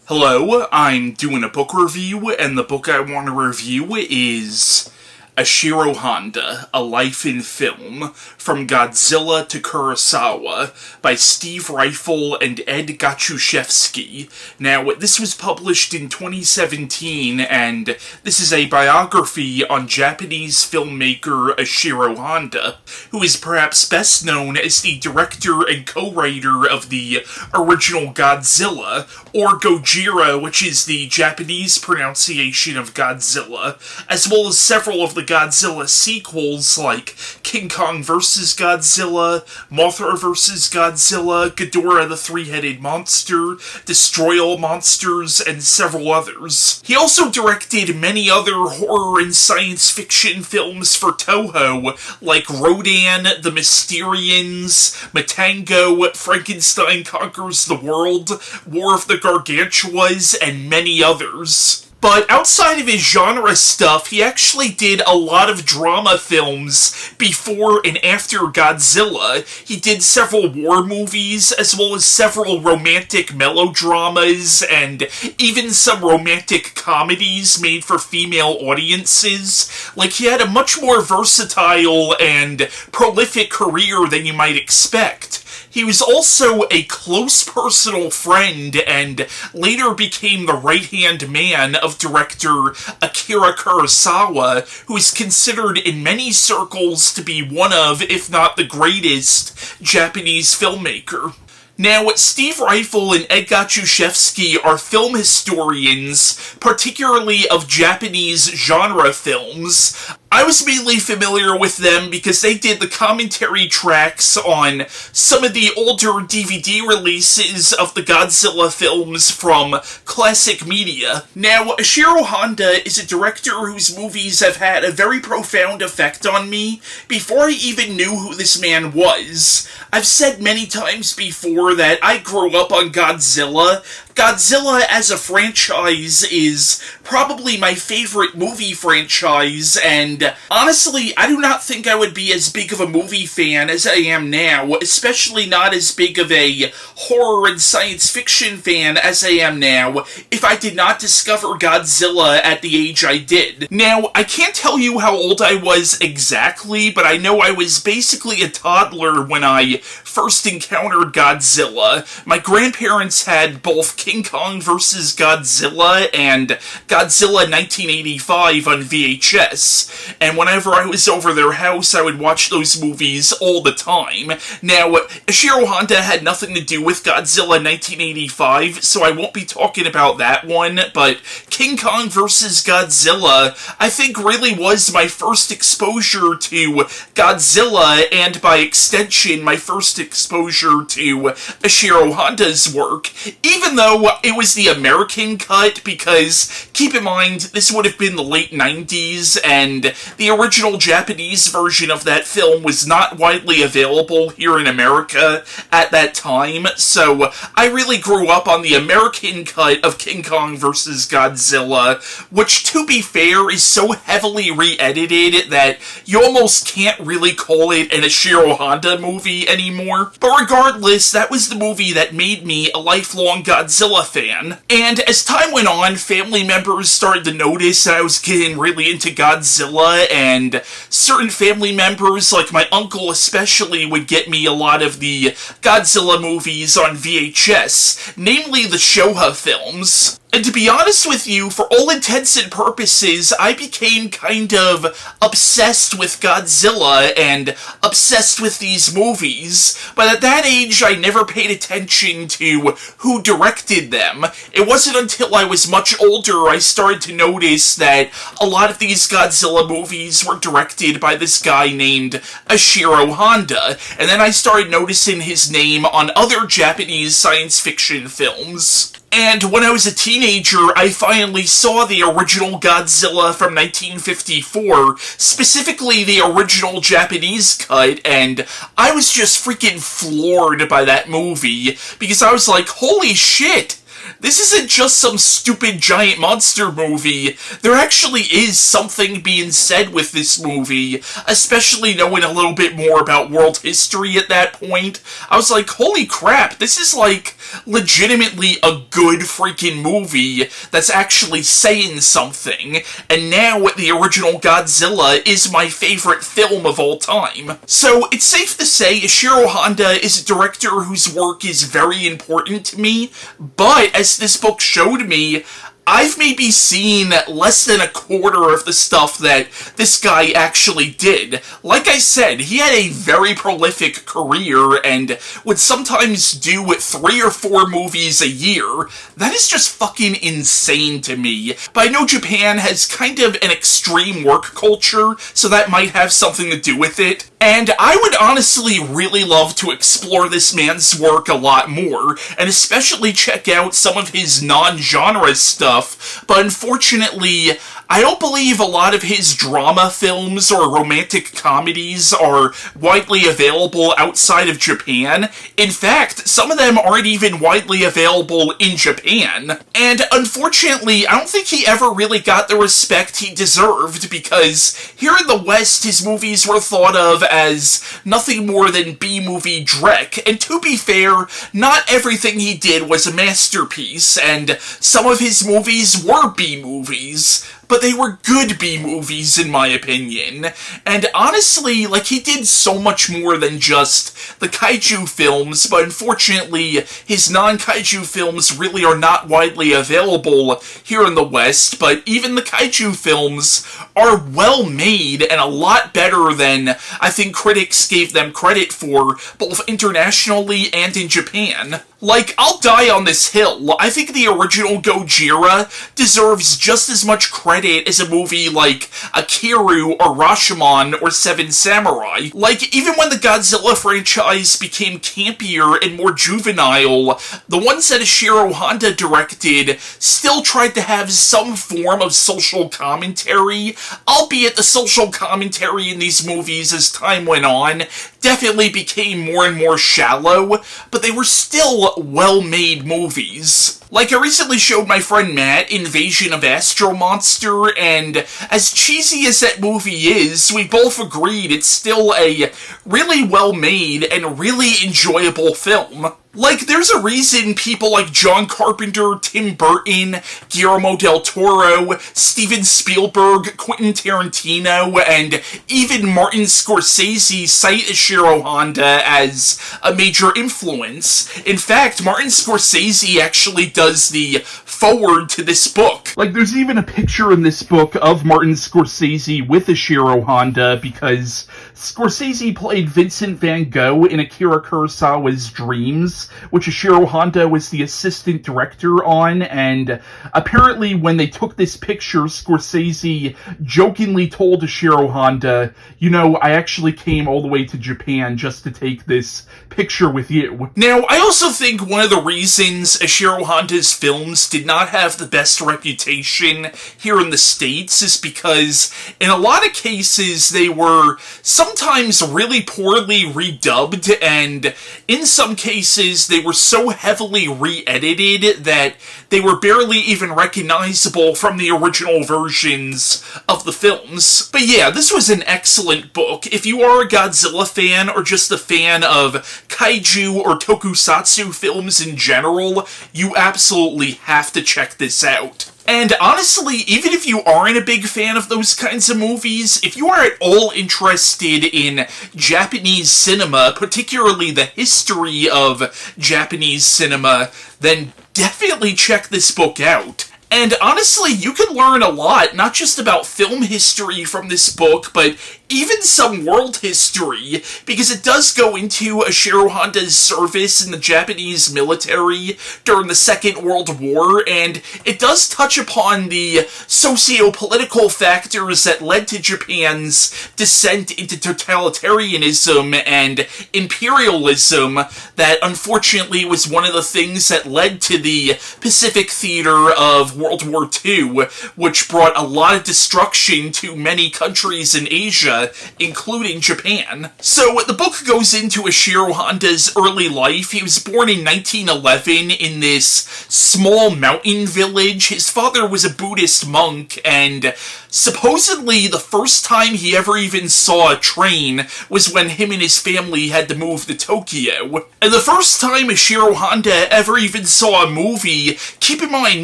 Hello, I'm doing a book review, and the book I want to review is Ishiro Honda, A Life in Film, From Godzilla to Kurosawa, by Steve Ryfle and Ed Godziszewski. Now, this was published in 2017, and this is a biography on Japanese filmmaker Ishiro Honda, who is perhaps best known as the director and co-writer of the original Godzilla, or Gojira, which is the Japanese pronunciation of Godzilla, as well as several of the Godzilla sequels like King Kong vs. Godzilla, Mothra vs. Godzilla, Ghidorah the Three-Headed Monster, Destroy All Monsters, and several others. He also directed many other horror and science fiction films for Toho, like Rodan, The Mysterians, Matango, Frankenstein Conquers the World, War of the Gargantuas, and many others. But outside of his genre stuff, he actually did a lot of drama films before and after Godzilla. He did several war movies, as well as several romantic melodramas, and even some romantic comedies made for female audiences. Like, he had a much more versatile and prolific career than you might expect. He was also a close personal friend and later became the right-hand man of director Akira Kurosawa, who is considered in many circles to be one of, if not the greatest, Japanese filmmaker. Now, Steve Ryfle and Ed Godziszewski are film historians, particularly of Japanese genre films. I was mainly familiar with them because they did the commentary tracks on some of the older DVD releases of the Godzilla films from classic media. Now, Ishiro Honda is a director whose movies have had a very profound effect on me before I even knew who this man was. I've said many times before that I grew up on Godzilla. Godzilla as a franchise is probably my favorite movie franchise, and honestly, I do not think I would be as big of a movie fan as I am now, especially not as big of a horror and science fiction fan as I am now, if I did not discover Godzilla at the age I did. Now, I can't tell you how old I was exactly, but I know I was basically a toddler when I first encountered Godzilla. My grandparents had both King Kong vs. Godzilla and Godzilla 1985 on VHS, and whenever I was over their house, I would watch those movies all the time. Now, Ishiro Honda had nothing to do with Godzilla 1985, so I won't be talking about that one, but King Kong vs. Godzilla, I think really was my first exposure to Godzilla, and by extension, my first exposure to Ishiro Honda's work, even though it was the American cut, because keep in mind, this would have been the late 90s, and the original Japanese version of that film was not widely available here in America at that time, so I really grew up on the American cut of King Kong vs. Godzilla, which, to be fair, is so heavily re-edited that you almost can't really call it an Ishiro Honda movie anymore. But regardless, that was the movie that made me a lifelong Godzilla fan. And as time went on, family members started to notice that I was getting really into Godzilla, and certain family members, like my uncle especially, would get me a lot of the Godzilla movies on VHS, namely the Showa films. And to be honest with you, for all intents and purposes, I became kind of obsessed with Godzilla and obsessed with these movies, but at that age I never paid attention to who directed them. It wasn't until I was much older I started to notice that a lot of these Godzilla movies were directed by this guy named Ishiro Honda, and then I started noticing his name on other Japanese science fiction films. And when I was a teenager, I finally saw the original Godzilla from 1954, specifically the original Japanese cut, and I was just freaking floored by that movie, because I was like, holy shit! this isn't just some stupid giant monster movie. There actually is something being said with this movie, especially knowing a little bit more about world history at that point. I was like, holy crap, this is like legitimately a good freaking movie that's actually saying something, and now the original Godzilla is my favorite film of all time. So it's safe to say Ishiro Honda is a director whose work is very important to me, but as this book showed me, I've maybe seen less than a quarter of the stuff that this guy actually did. Like I said, he had a very prolific career and would sometimes do 3 or 4 movies a year. That is just fucking insane to me. But I know Japan has kind of an extreme work culture, so that might have something to do with it. And I would honestly really love to explore this man's work a lot more, and especially check out some of his non-genre stuff, but unfortunately, I don't believe a lot of his drama films or romantic comedies are widely available outside of Japan. In fact, some of them aren't even widely available in Japan. And unfortunately, I don't think he ever really got the respect he deserved, because here in the West, his movies were thought of as nothing more than B-movie dreck, and to be fair, not everything he did was a masterpiece, and some of his movies were B-movies, but they were good B-movies in my opinion. And honestly, like, he did so much more than just the kaiju films, but unfortunately, his non-kaiju films really are not widely available here in the West, but even the kaiju films are well made and a lot better than I think critics gave them credit for, both internationally and in Japan. Like, I'll die on this hill. I think the original Gojira deserves just as much credit as a movie like Akira or Rashomon or Seven Samurai. Like, even when the Godzilla franchise became campier and more juvenile, the ones that Ishiro Honda directed still tried to have some form of social commentary, albeit the social commentary in these movies as time went on definitely became more and more shallow, but they were still well-made movies. Like, I recently showed my friend Matt Invasion of Astro-Monster, and as cheesy as that movie is, we both agreed it's still a really well-made and really enjoyable film. Like, there's a reason people like John Carpenter, Tim Burton, Guillermo del Toro, Steven Spielberg, Quentin Tarantino, and even Martin Scorsese cite Ishiro Honda as a major influence. In fact, Martin Scorsese actually does the foreword to this book. Like, there's even a picture in this book of Martin Scorsese with Ishiro Honda, because Scorsese played Vincent van Gogh in Akira Kurosawa's Dreams, which Ishiro Honda was the assistant director on, and apparently when they took this picture, Scorsese jokingly told Ishiro Honda, you know, I actually came all the way to Japan just to take this picture with you. Now, I also think one of the reasons Ishiro Honda's films did not have the best reputation here in the States is because in a lot of cases they were sometimes really poorly redubbed, and in some cases they were so heavily re-edited that they were barely even recognizable from the original versions of the films. But yeah, this was an excellent book. If you are a Godzilla fan or just a fan of kaiju or tokusatsu films in general, you absolutely have to check this out. And honestly, even if you aren't a big fan of those kinds of movies, if you are at all interested in Japanese cinema, particularly the history of Japanese cinema, then definitely check this book out. And honestly, you can learn a lot, not just about film history from this book, but even some world history, because it does go into Ishiro Honda's service in the Japanese military during the Second World War, and it does touch upon the socio-political factors that led to Japan's descent into totalitarianism and imperialism that unfortunately was one of the things that led to the Pacific Theater of World War II, which brought a lot of destruction to many countries in Asia, America, including Japan. So the book goes into Ishiro Honda's early life. He was born in 1911 in this small mountain village. His father was a Buddhist monk, and supposedly the first time he ever even saw a train was when him and his family had to move to Tokyo. And the first time Ishiro Honda ever even saw a movie, keep in mind,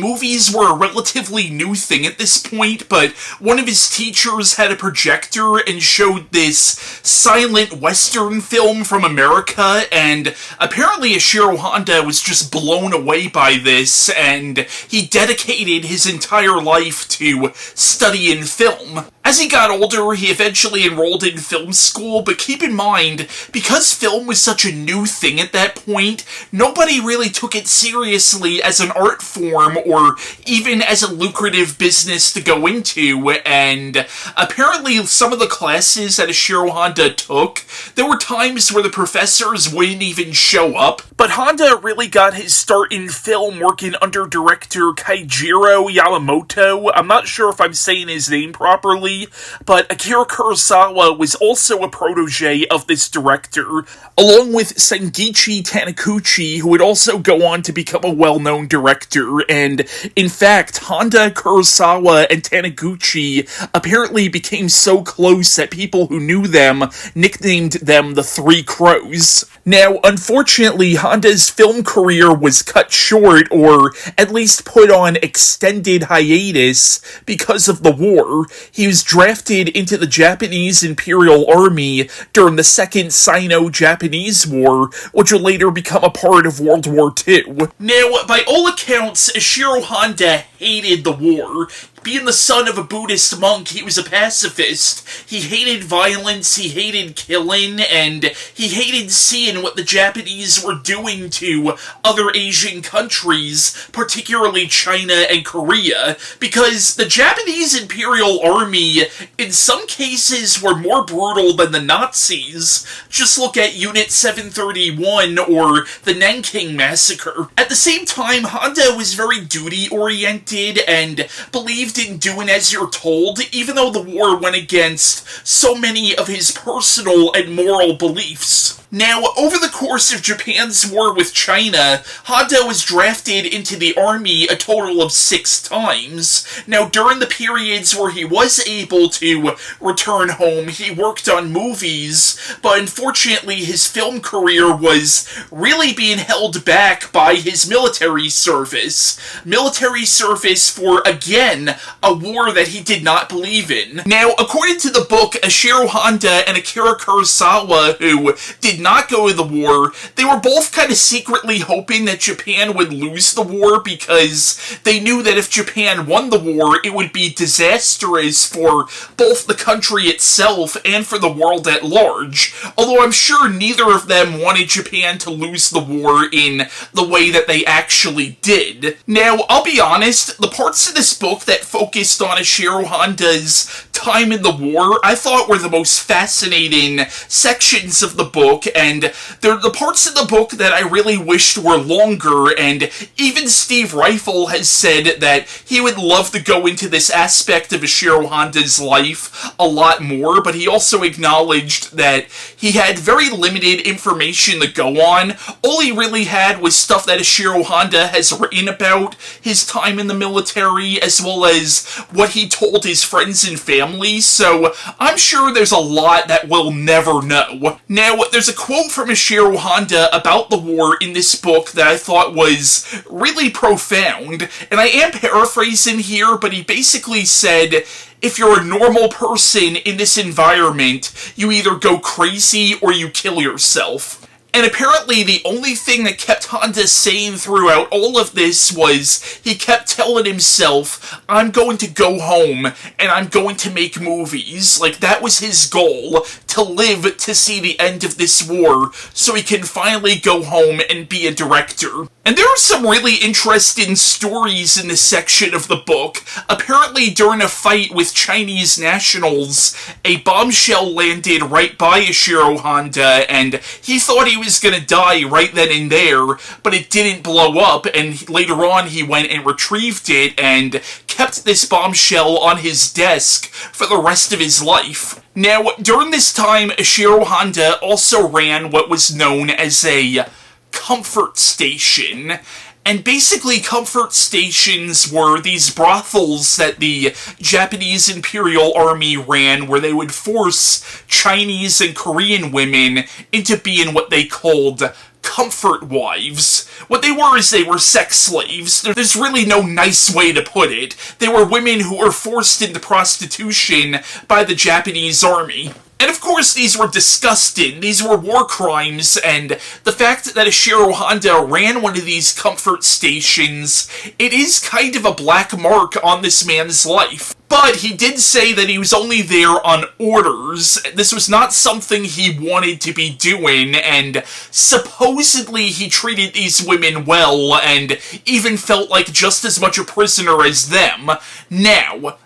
movies were a relatively new thing at this point, but one of his teachers had a projector and showed this silent Western film from America, and apparently Ishiro Honda was just blown away by this, and he dedicated his entire life to studying film. As he got older, he eventually enrolled in film school, but keep in mind, because film was such a new thing at that point, nobody really took it seriously as an art form or even as a lucrative business to go into, and apparently some of the classes that Ishiro Honda took, there were times where the professors wouldn't even show up. But Honda really got his start in film working under director Keijiro Yamamoto. I'm not sure if I'm saying his name properly, but Akira Kurosawa was also a protege of this director, along with Sengichi Taniguchi, who would also go on to become a well-known director, and in fact, Honda, Kurosawa, and Taniguchi apparently became so close that people who knew them nicknamed them the Three Crows. Now, unfortunately, Honda's film career was cut short, or at least put on extended hiatus, because of the war. He was drafted into the Japanese Imperial Army during the Second Sino-Japanese War, which would later become a part of World War II. Now, by all accounts, Ishiro Honda hated the war. Being the son of a Buddhist monk, he was a pacifist. He hated violence, he hated killing, and he hated seeing what the Japanese were doing to other Asian countries, particularly China and Korea, because the Japanese Imperial Army, in some cases, were more brutal than the Nazis. Just look at Unit 731 or the Nanking Massacre. At the same time, Honda was very duty-oriented and believed in doing as you're told, even though the war went against so many of his personal and moral beliefs. Now, over the course of Japan's war with China, Honda was drafted into the army a total of 6 times. Now, during the periods where he was able to return home, he worked on movies, but unfortunately his film career was really being held back by his military service. Military service for, again, a war that he did not believe in. Now, according to the book, Ishiro Honda and Akira Kurosawa, who did not go to the war, they were both kind of secretly hoping that Japan would lose the war because they knew that if Japan won the war, it would be disastrous for both the country itself and for the world at large. Although I'm sure neither of them wanted Japan to lose the war in the way that they actually did. Now, I'll be honest, the parts of this book that focused on Ishiro Honda's time in the war, I thought were the most fascinating sections of the book, and they're the parts of the book that I really wished were longer, and even Steve Ryfle has said that he would love to go into this aspect of Ishiro Honda's life a lot more, but he also acknowledged that he had very limited information to go on. All he really had was stuff that Ishiro Honda has written about his time in the military, as well as what he told his friends and family, so I'm sure there's a lot that we'll never know. Now, there's a quote from Ishiro Honda about the war in this book that I thought was really profound, and I am paraphrasing here, but he basically said, "If you're a normal person in this environment, you either go crazy or you kill yourself." And apparently the only thing that kept Honda sane throughout all of this was he kept telling himself, I'm going to go home and I'm going to make movies. Like, that was his goal, to live to see the end of this war so he can finally go home and be a director. And there are some really interesting stories in this section of the book. Apparently, during a fight with Chinese nationals, a bombshell landed right by Ishiro Honda, and he thought he was gonna die right then and there, but it didn't blow up, and later on he went and retrieved it and kept this bombshell on his desk for the rest of his life. Now, during this time, Ishiro Honda also ran what was known as a comfort station. And basically, comfort stations were these brothels that the Japanese Imperial Army ran, where they would force Chinese and Korean women into being what they called comfort wives. What they were is they were sex slaves. There's really no nice way to put it. They were women who were forced into prostitution by the Japanese army. And of course, these were disgusting. These were war crimes, and the fact that Ishiro Honda ran one of these comfort stations, it is kind of a black mark on this man's life. But he did say that he was only there on orders. This was not something he wanted to be doing, and supposedly he treated these women well, and even felt like just as much a prisoner as them. Now,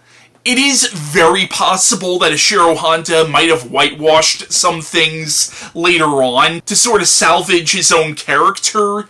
it is very possible that Ishiro Honda might have whitewashed some things later on to sort of salvage his own character,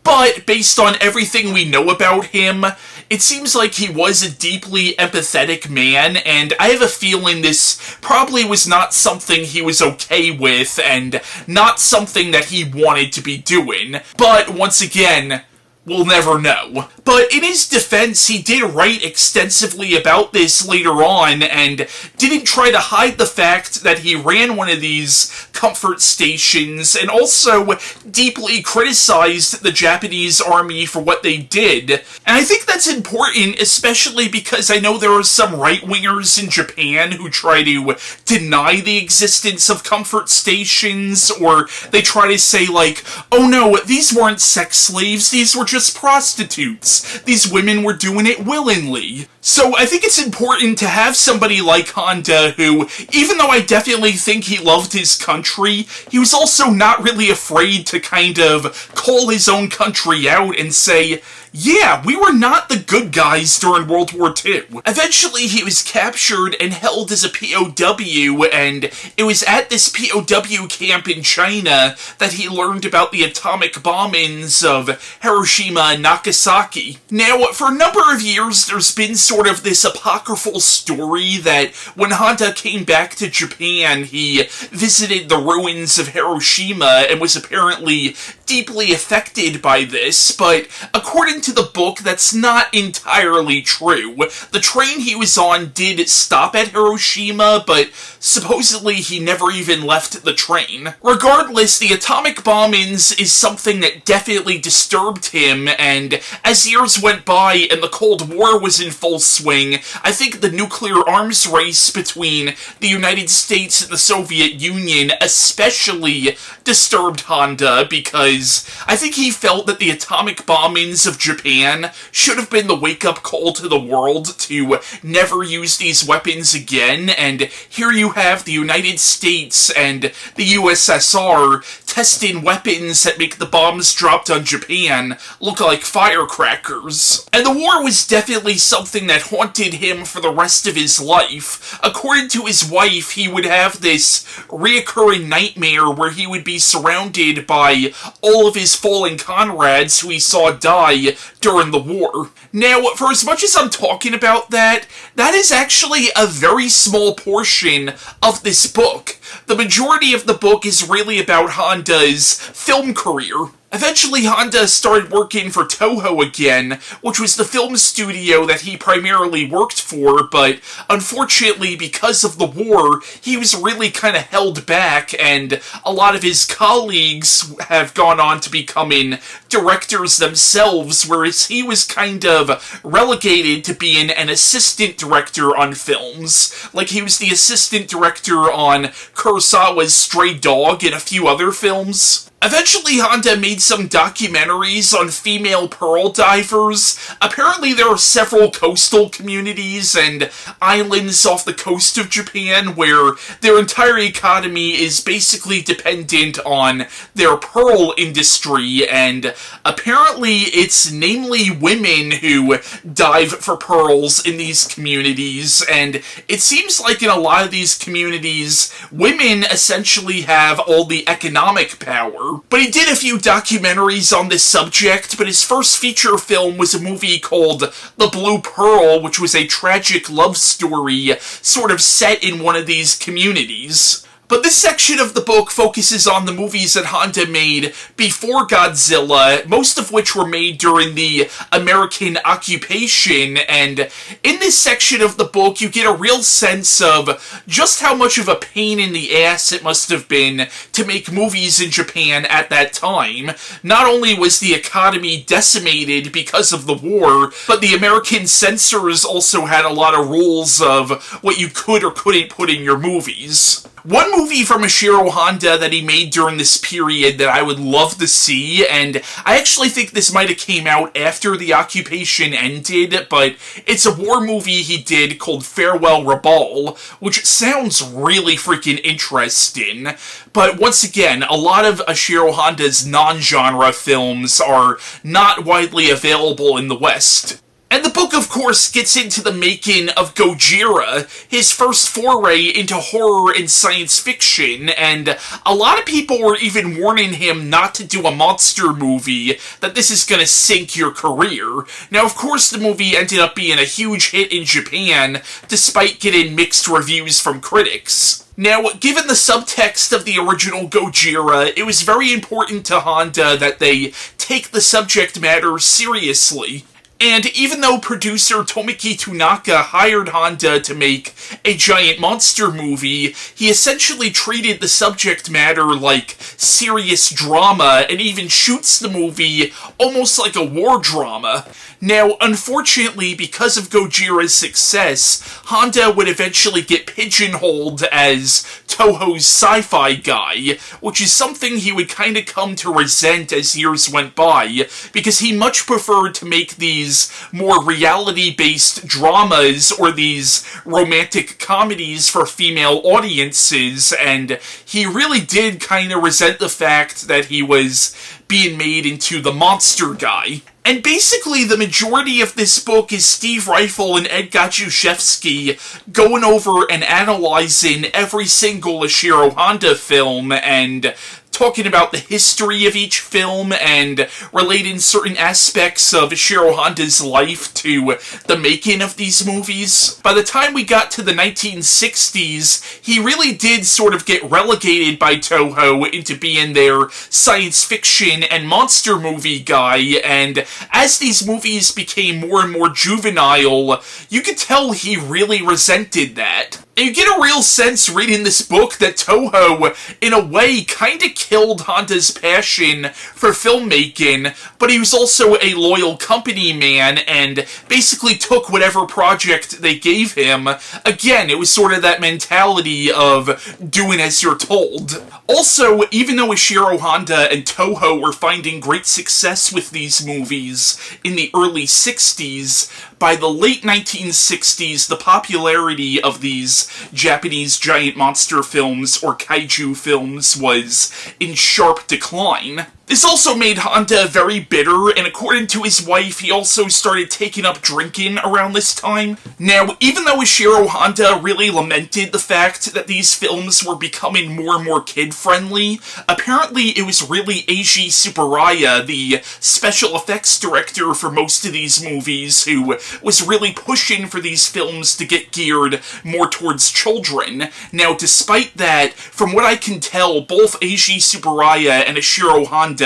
but based on everything we know about him, it seems like he was a deeply empathetic man, and I have a feeling this probably was not something he was okay with, and not something that he wanted to be doing. But once again, we'll never know. But in his defense, he did write extensively about this later on, and didn't try to hide the fact that he ran one of these comfort stations, and also deeply criticized the Japanese army for what they did. And I think that's important, especially because I know there are some right-wingers in Japan who try to deny the existence of comfort stations, or they try to say like, oh no, these weren't sex slaves, these were just prostitutes. These women were doing it willingly. So I think it's important to have somebody like Honda who, even though I definitely think he loved his country, he was also not really afraid to kind of call his own country out and say, yeah, we were not the good guys during World War II. Eventually, he was captured and held as a POW, and it was at this POW camp in China that he learned about the atomic bombings of Hiroshima and Nagasaki. Now, for a number of years, there's been sort of this apocryphal story that when Honda came back to Japan, he visited the ruins of Hiroshima and was apparently deeply affected by this, but according to the book, that's not entirely true. The train he was on did stop at Hiroshima, but supposedly he never even left the train. Regardless, the atomic bombings is something that definitely disturbed him, and as years went by and the Cold War was in full swing, I think the nuclear arms race between the United States and the Soviet Union especially disturbed Honda, because I think he felt that the atomic bombings of Japan should have been the wake-up call to the world to never use these weapons again, and here you have the United States and the USSR testing weapons that make the bombs dropped on Japan look like firecrackers. And the war was definitely something that haunted him for the rest of his life. According to his wife, he would have this reoccurring nightmare where he would be surrounded by all of his fallen comrades who he saw die during the war. Now, for as much as I'm talking about that, that is actually a very small portion of this book. The majority of the book is really about Honda's film career. Eventually, Honda started working for Toho again, which was the film studio that he primarily worked for, but unfortunately, because of the war, he was really kind of held back, and a lot of his colleagues have gone on to becoming directors themselves, whereas he was kind of relegated to being an assistant director on films. Like, he was the assistant director on Kurosawa's Stray Dog and a few other films. Eventually, Honda made some documentaries on female pearl divers. Apparently, there are several coastal communities and islands off the coast of Japan where their entire economy is basically dependent on their pearl industry, and apparently it's namely women who dive for pearls in these communities, and it seems like in a lot of these communities, women essentially have all the economic power. But he did a few documentaries on this subject, but his first feature film was a movie called The Blue Pearl, which was a tragic love story sort of set in one of these communities. But this section of the book focuses on the movies that Honda made before Godzilla, most of which were made during the American occupation, and in this section of the book you get a real sense of just how much of a pain in the ass it must have been to make movies in Japan at that time. Not only was the economy decimated because of the war, but the American censors also had a lot of rules of what you could or couldn't put in your movies. One movie from Ishiro Honda that he made during this period that I would love to see, and I actually think this might have came out after the occupation ended, but it's a war movie he did called Farewell Rabaul, which sounds really freaking interesting. But once again, a lot of Ishiro Honda's non-genre films are not widely available in the West. And the book, of course, gets into the making of Gojira, his first foray into horror and science fiction, and a lot of people were even warning him not to do a monster movie, that this is gonna sink your career. Now, of course, the movie ended up being a huge hit in Japan, despite getting mixed reviews from critics. Now, given the subtext of the original Gojira, it was very important to Honda that they take the subject matter seriously. And even though producer Tomoki Tanaka hired Honda to make a giant monster movie, he essentially treated the subject matter like serious drama and even shoots the movie almost like a war drama. Now, unfortunately, because of Gojira's success, Honda would eventually get pigeonholed as Toho's sci-fi guy, which is something he would kind of come to resent as years went by, because he much preferred to make these more reality-based dramas or these romantic comedies for female audiences, and he really did kind of resent the fact that he was being made into the monster guy. And basically, the majority of this book is Steve Ryfle and Ed Godziszewski going over and analyzing every single Ishiro Honda film and talking about the history of each film and relating certain aspects of Ishiro Honda's life to the making of these movies. By the time we got to the 1960s, he really did sort of get relegated by Toho into being their science fiction and monster movie guy, and as these movies became more and more juvenile, you could tell he really resented that. And you get a real sense reading this book that Toho, in a way, kinda killed Honda's passion for filmmaking, but he was also a loyal company man and basically took whatever project they gave him. Again, it was sort of that mentality of doing as you're told. Also, even though Ishiro Honda and Toho were finding great success with these movies in the early 60s, by the late 1960s, the popularity of these Japanese giant monster films or kaiju films was in sharp decline. This also made Honda very bitter, and according to his wife, he also started taking up drinking around this time. Now, even though Ishiro Honda really lamented the fact that these films were becoming more and more kid-friendly, apparently it was really Eiji Tsuburaya, the special effects director for most of these movies, who was really pushing for these films to get geared more towards children. Now, despite that, from what I can tell, both Eiji Tsuburaya and Ishiro Honda,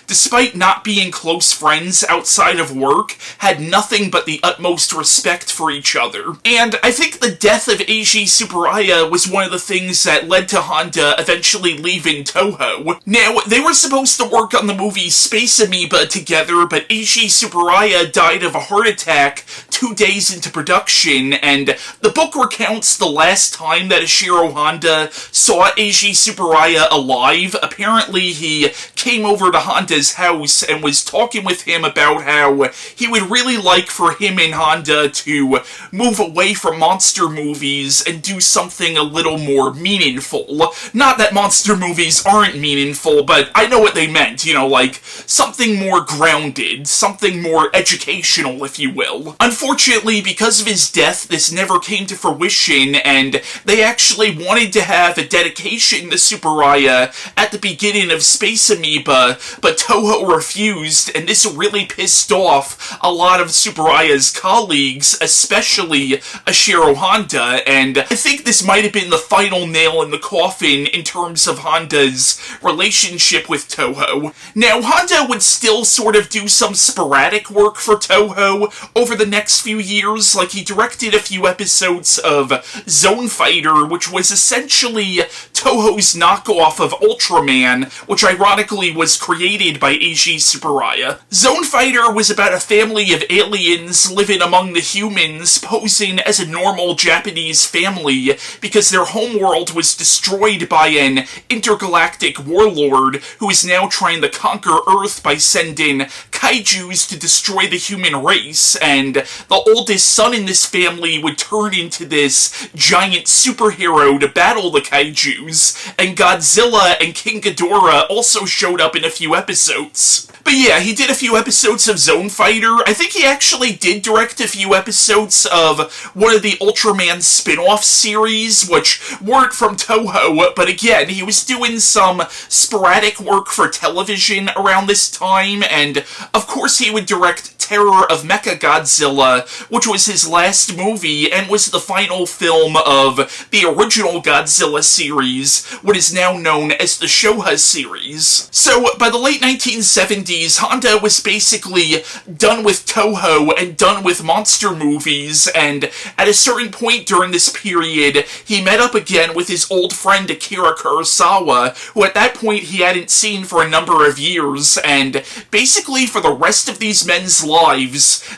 despite not being close friends outside of work, had nothing but the utmost respect for each other. And I think the death of Eiji Tsuburaya was one of the things that led to Honda eventually leaving Toho. Now, they were supposed to work on the movie Space Amoeba together, but Eiji Tsuburaya died of a heart attack 2 days into production, and the book recounts the last time that Ishiro Honda saw Eiji Tsuburaya alive. Apparently, he came over over to Honda's house and was talking with him about how he would really like for him and Honda to move away from monster movies and do something a little more meaningful. Not that monster movies aren't meaningful, but I know what they meant, you know, like something more grounded, something more educational, if you will. Unfortunately, because of his death, this never came to fruition, and they actually wanted to have a dedication to Tsuburaya at the beginning of Space Amoeba, but Toho refused, and this really pissed off a lot of Tsuburaya's colleagues, especially Ishiro Honda, and I think this might have been the final nail in the coffin in terms of Honda's relationship with Toho. Now, Honda would still sort of do some sporadic work for Toho over the next few years, like he directed a few episodes of Zone Fighter, which was essentially Toho's knockoff of Ultraman, which ironically was created by Eiji Tsuburaya. Zone Fighter was about a family of aliens living among the humans, posing as a normal Japanese family because their homeworld was destroyed by an intergalactic warlord who is now trying to conquer Earth by sending kaijus to destroy the human race, and the oldest son in this family would turn into this giant superhero to battle the kaijus, and Godzilla and King Ghidorah also showed up in a few episodes. But yeah, he did a few episodes of Zone Fighter. I think he actually did direct a few episodes of one of the Ultraman spin-off series, which weren't from Toho, but again, he was doing some sporadic work for television around this time, and of course he would direct Terror of Mechagodzilla, which was his last movie and was the final film of the original Godzilla series, what is now known as the Showa series. So, by the late 1970s, Honda was basically done with Toho and done with monster movies, and at a certain point during this period, he met up again with his old friend Akira Kurosawa, who at that point he hadn't seen for a number of years, and basically for the rest of these men's lives,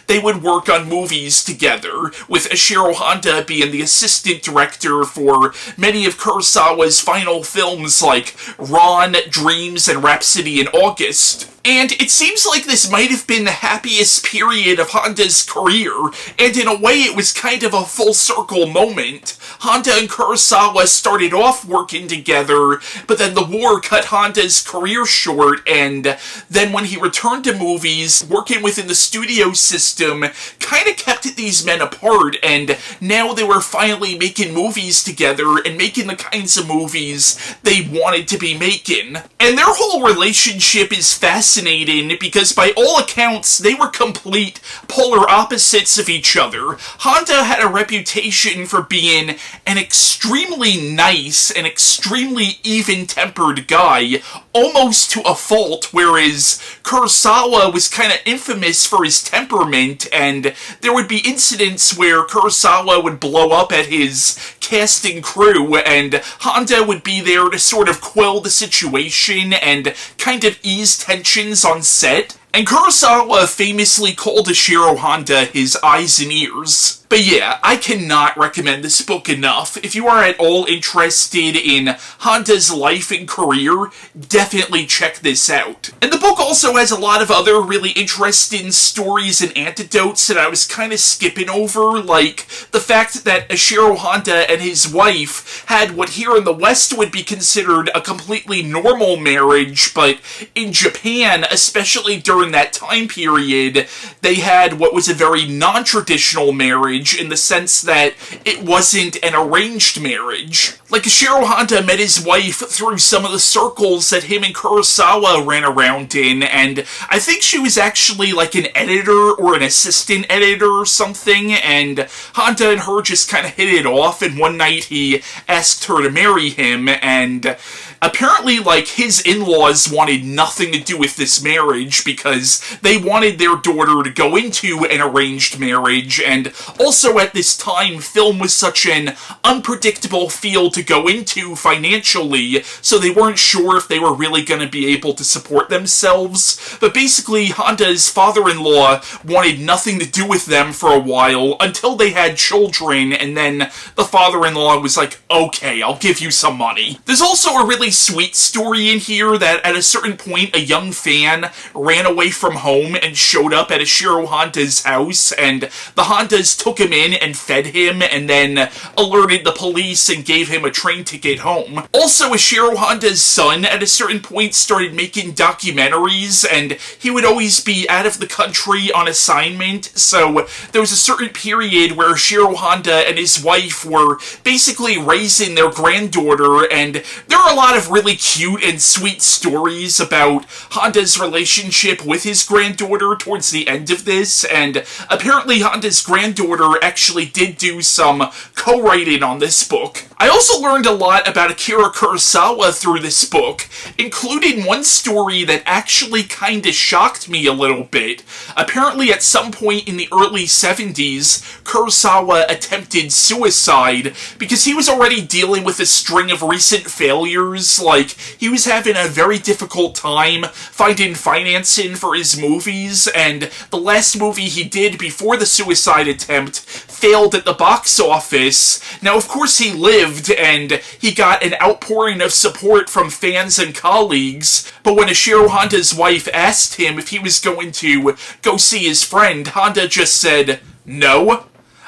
they would work on movies together, with Ishiro Honda being the assistant director for many of Kurosawa's final films like Ron, Dreams, and Rhapsody in August. And it seems like this might have been the happiest period of Honda's career, and in a way it was kind of a full circle moment. Honda and Kurosawa started off working together, but then the war cut Honda's career short, and then when he returned to movies, working within the studio system kind of kept these men apart, and now they were finally making movies together and making the kinds of movies they wanted to be making. And their whole relationship is fascinating because by all accounts, they were complete polar opposites of each other. Honda had a reputation for being an extremely nice and extremely even-tempered guy, almost to a fault, whereas Kurosawa was kind of infamous for his temperament, and there would be incidents where Kurosawa would blow up at his casting crew, and Honda would be there to sort of quell the situation and kind of ease tensions on set. And Kurosawa famously called Ishiro Honda his eyes and ears. But yeah, I cannot recommend this book enough. If you are at all interested in Honda's life and career, definitely check this out. And the book also has a lot of other really interesting stories and anecdotes that I was kind of skipping over, like the fact that Ishiro Honda and his wife had what here in the West would be considered a completely normal marriage, but in Japan, especially during that time period, they had what was a very non-traditional marriage in the sense that it wasn't an arranged marriage. Like, Ishiro Honda met his wife through some of the circles that him and Kurosawa ran around in, and I think she was actually like an editor or an assistant editor or something, and Honda and her just kind of hit it off, and one night he asked her to marry him, and apparently, like, his in-laws wanted nothing to do with this marriage because they wanted their daughter to go into an arranged marriage, and also at this time, film was such an unpredictable field to go into financially, so they weren't sure if they were really going to be able to support themselves. But basically, Honda's father-in-law wanted nothing to do with them for a while until they had children, and then the father-in-law was like, okay, I'll give you some money. There's also a really sweet story in here that at a certain point, a young fan ran away from home and showed up at Ishiro Honda's house, and the Hondas took him in and fed him, and then alerted the police and gave him a train ticket home. Also, Ishiro Honda's son at a certain point started making documentaries, and he would always be out of the country on assignment, so there was a certain period where Ishiro Honda and his wife were basically raising their granddaughter, and there are a lot of really cute and sweet stories about Honda's relationship with his granddaughter towards the end of this, and apparently Honda's granddaughter actually did do some co-writing on this book. I also learned a lot about Akira Kurosawa through this book, including one story that actually kinda shocked me a little bit. Apparently at some point in the early 70s, Kurosawa attempted suicide because he was already dealing with a string of recent failures. Like, he was having a very difficult time finding financing for his movies, and the last movie he did before the suicide attempt failed at the box office. Now, of course, he lived, and he got an outpouring of support from fans and colleagues, but when Ishiro Honda's wife asked him if he was going to go see his friend, Honda just said, "No.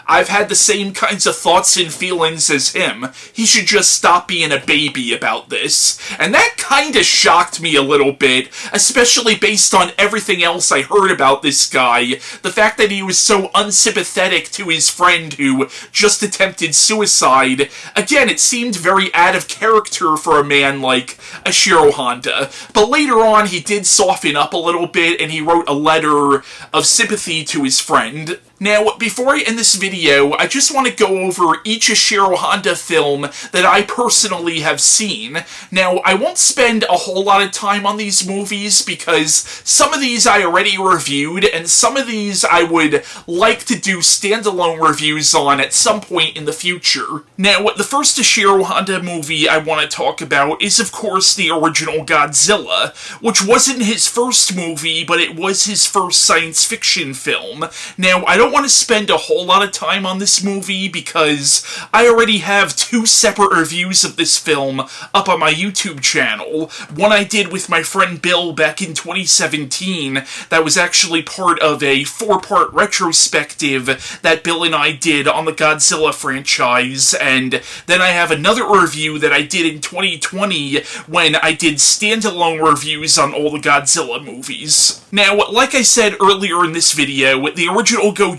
I've had the same kinds of thoughts and feelings as him. He should just stop being a baby about this." And that kinda shocked me a little bit, especially based on everything else I heard about this guy. The fact that he was so unsympathetic to his friend who just attempted suicide. Again, it seemed very out of character for a man like Ishiro Honda. But later on, he did soften up a little bit, and he wrote a letter of sympathy to his friend. Now, before I end this video, I just want to go over each Ishiro Honda film that I personally have seen. Now, I won't spend a whole lot of time on these movies because some of these I already reviewed, and some of these I would like to do standalone reviews on at some point in the future. Now, the first Ishiro Honda movie I want to talk about is, of course, the original Godzilla, which wasn't his first movie, but it was his first science fiction film. Now, I don't want to spend a whole lot of time on this movie because I already have 2 separate reviews of this film up on my YouTube channel. One I did with my friend Bill back in 2017 that was actually part of a 4-part retrospective that Bill and I did on the Godzilla franchise, and then I have another review that I did in 2020 when I did standalone reviews on all the Godzilla movies. Now, like I said earlier in this video, the original Gojira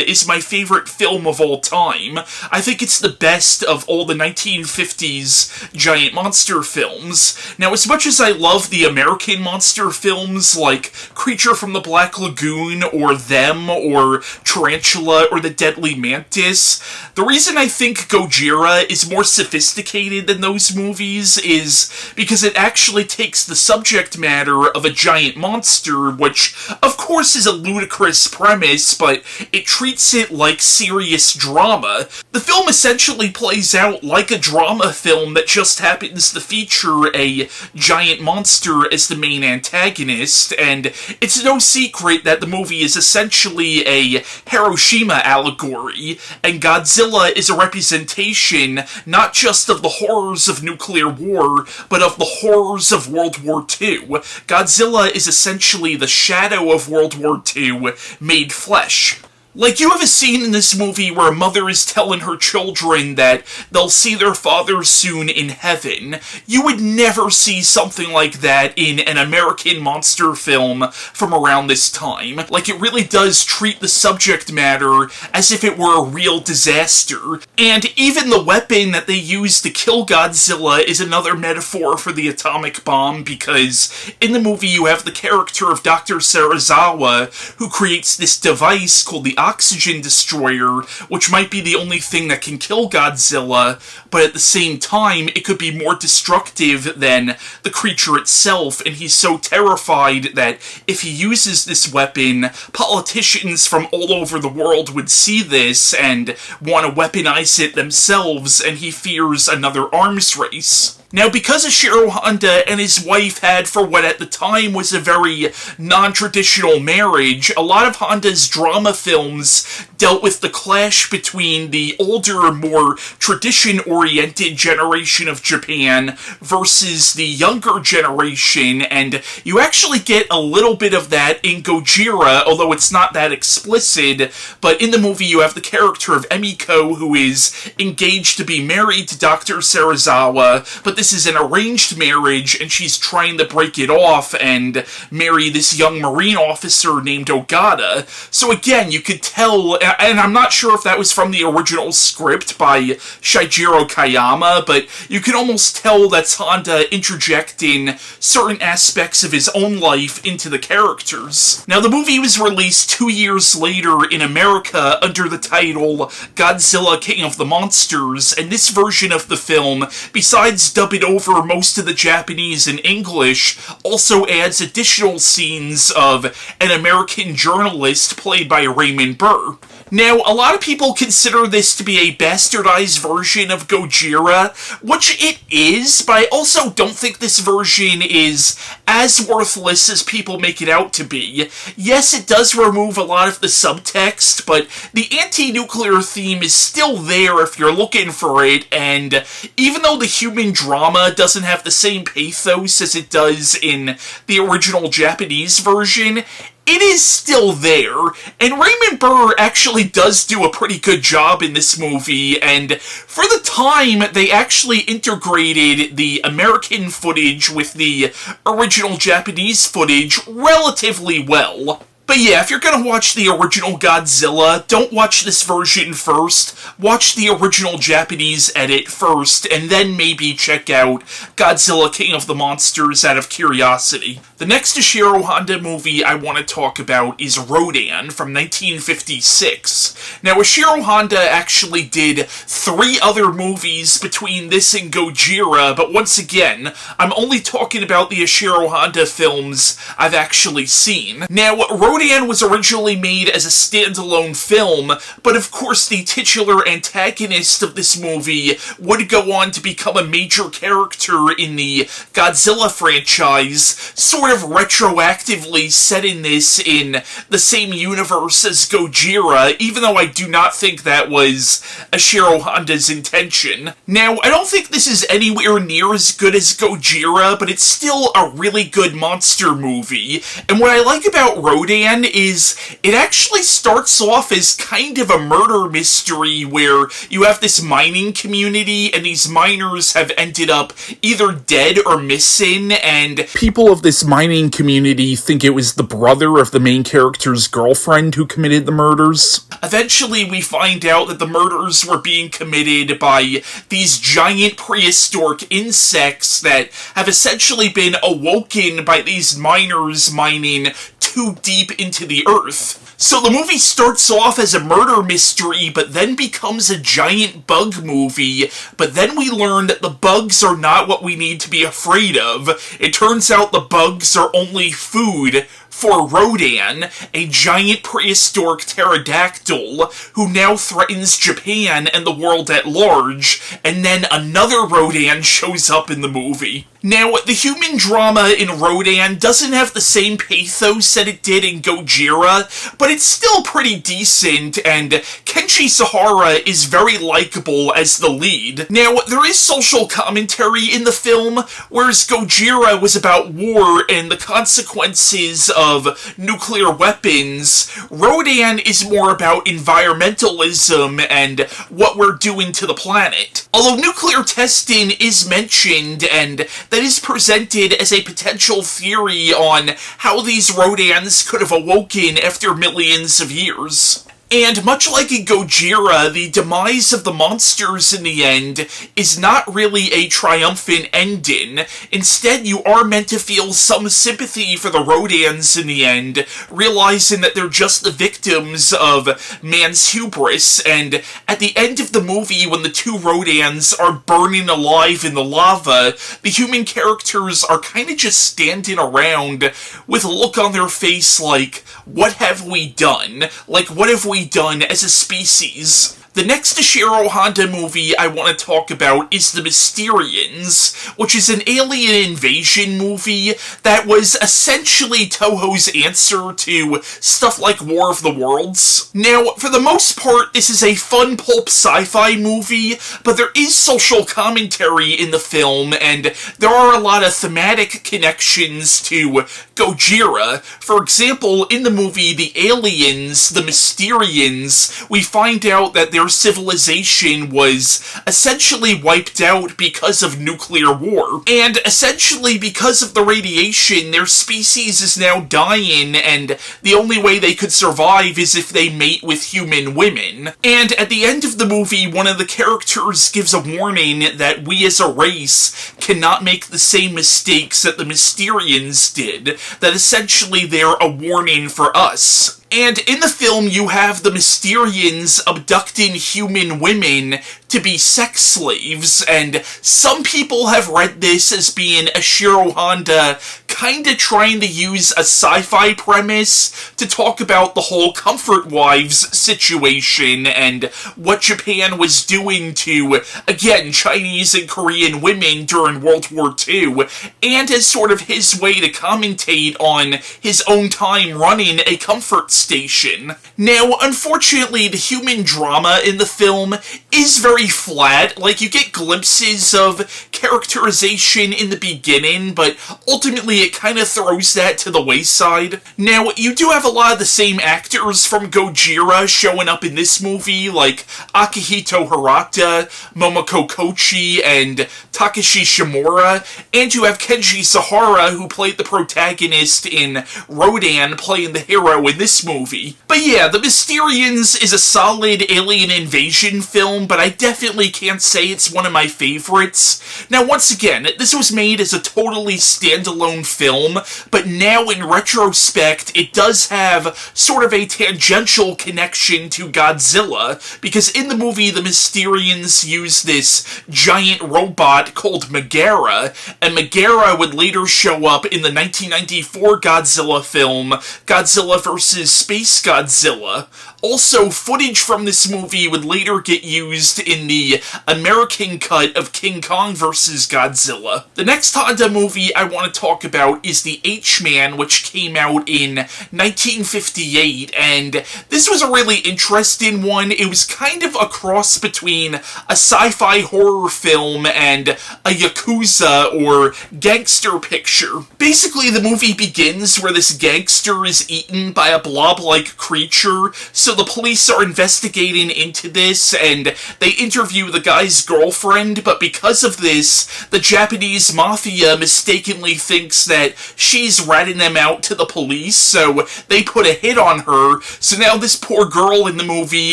is my favorite film of all time. I think it's the best of all the 1950s giant monster films. Now, as much as I love the American monster films like Creature from the Black Lagoon, or Them, or Tarantula, or The Deadly Mantis, the reason I think Gojira is more sophisticated than those movies is because it actually takes the subject matter of a giant monster, which, of course, is a ludicrous premise, but it treats it like serious drama. The film essentially plays out like a drama film that just happens to feature a giant monster as the main antagonist, and it's no secret that the movie is essentially a Hiroshima allegory, and Godzilla is a representation not just of the horrors of nuclear war, but of the horrors of World War II. Godzilla is essentially the shadow of World War II made flesh. Like, you have a scene in this movie where a mother is telling her children that they'll see their father soon in heaven. You would never see something like that in an American monster film from around this time. Like, it really does treat the subject matter as if it were a real disaster. And even the weapon that they use to kill Godzilla is another metaphor for the atomic bomb, because in the movie you have the character of Dr. Serizawa, who creates this device called the oxygen destroyer, which might be the only thing that can kill Godzilla, but at the same time, it could be more destructive than the creature itself, and he's so terrified that if he uses this weapon, politicians from all over the world would see this and want to weaponize it themselves, and he fears another arms race. Now, because Ishiro Honda and his wife had, for what at the time was a very non-traditional marriage, a lot of Honda's drama films dealt with the clash between the older, more tradition-oriented generation of Japan versus the younger generation, and you actually get a little bit of that in Gojira, although it's not that explicit, but in the movie you have the character of Emiko, who is engaged to be married to Dr. Serizawa, but this is an arranged marriage, and she's trying to break it off and marry this young Marine officer named Ogata. So again, you could tell, and I'm not sure if that was from the original script by Shigeru Kayama, but you can almost tell that's Honda interjecting certain aspects of his own life into the characters. Now, the movie was released 2 years later in America under the title Godzilla King of the Monsters, and this version of the film, besides dubbing over most of the Japanese and English, also adds additional scenes of an American journalist played by Raymond Burr. Now, a lot of people consider this to be a bastardized version of Gojira, which it is, but I also don't think this version is as worthless as people make it out to be. Yes, it does remove a lot of the subtext, but the anti-nuclear theme is still there if you're looking for it, and even though the human drama doesn't have the same pathos as it does in the original Japanese version, it is still there, and Raymond Burr actually does do a pretty good job in this movie, and for the time, they actually integrated the American footage with the original Japanese footage relatively well. But yeah, if you're gonna watch the original Godzilla, don't watch this version first. Watch the original Japanese edit first, and then maybe check out Godzilla King of the Monsters out of curiosity. The next Ishiro Honda movie I want to talk about is Rodan from 1956. Now, Ishiro Honda actually did 3 other movies between this and Gojira, but once again, I'm only talking about the Ishiro Honda films I've actually seen. Now, Rodan was originally made as a standalone film, but of course the titular antagonist of this movie would go on to become a major character in the Godzilla franchise, sort of retroactively setting this in the same universe as Gojira, even though I do not think that was Ishiro Honda's intention. Now, I don't think this is anywhere near as good as Gojira, but it's still a really good monster movie, and what I like about Rodan is it actually starts off as kind of a murder mystery where you have this mining community and these miners have ended up either dead or missing, and people of this mining community think it was the brother of the main character's girlfriend who committed the murders. Eventually we find out that the murders were being committed by these giant prehistoric insects that have essentially been awoken by these miners mining too deep into the earth. So the movie starts off as a murder mystery, but then becomes a giant bug movie, but then we learn that the bugs are not what we need to be afraid of. It turns out the bugs are only food for Rodan, a giant prehistoric pterodactyl who now threatens Japan and the world at large, and then another Rodan shows up in the movie. Now, the human drama in Rodan doesn't have the same pathos that it did in Gojira, but it's still pretty decent, and Kenshi Sahara is very likable as the lead. Now, there is social commentary in the film, whereas Gojira was about war and the consequences of nuclear weapons. Rodan is more about environmentalism and what we're doing to the planet. Although nuclear testing is mentioned, and that is presented as a potential theory on how these Rodans could have awoken after millions of years. And much like in Gojira, the demise of the monsters in the end is not really a triumphant ending. Instead, you are meant to feel some sympathy for the Rodans in the end, realizing that they're just the victims of man's hubris, and at the end of the movie, when the two Rodans are burning alive in the lava, the human characters are kind of just standing around with a look on their face like, what have we done? Like, what have we done as a species? The next Ishiro Honda movie I want to talk about is The Mysterians, which is an alien invasion movie that was essentially Toho's answer to stuff like War of the Worlds. Now, for the most part, this is a fun pulp sci-fi movie, but there is social commentary in the film, and there are a lot of thematic connections to Gojira. For example, in the movie The Aliens, The Mysterians, we find out that their civilization was essentially wiped out because of nuclear war. And essentially because of the radiation, their species is now dying, and the only way they could survive is if they mate with human women. And at the end of the movie, one of the characters gives a warning that we as a race cannot make the same mistakes that the Mysterians did, that essentially they're a warning for us. And in the film, you have the Mysterians abducting human women to be sex slaves, and some people have read this as being Ishiro Honda kinda trying to use a sci-fi premise to talk about the whole comfort wives situation and what Japan was doing to, again, Chinese and Korean women during World War II, and as sort of his way to commentate on his own time running a comfort station. Now, unfortunately, the human drama in the film is very flat. Like, you get glimpses of characterization in the beginning, but ultimately it kind of throws that to the wayside. Now, you do have a lot of the same actors from Gojira showing up in this movie, like Akihito Hirata, Momoko Kochi, and Takashi Shimura, and you have Kenji Sahara, who played the protagonist in Rodan, playing the hero in this movie. But yeah, The Mysterians is a solid alien invasion film, but I definitely can't say it's one of my favorites. Now, once again, this was made as a totally standalone film, but now in retrospect, it does have sort of a tangential connection to Godzilla, because in the movie, the Mysterians use this giant robot called Megara, and Megara would later show up in the 1994 Godzilla film, Godzilla vs. Space Godzilla. Also, footage from this movie would later get used in the American cut of King Kong vs. Godzilla. The next Honda movie I want to talk about is The H-Man, which came out in 1958, and this was a really interesting one. It was kind of a cross between a sci-fi horror film and a Yakuza or gangster picture. Basically, the movie begins where this gangster is eaten by a blob-like creature, so the police are investigating into this, and they interview the guy's girlfriend, but because of this, the Japanese mafia mistakenly thinks that she's ratting them out to the police, so they put a hit on her, so now this poor girl in the movie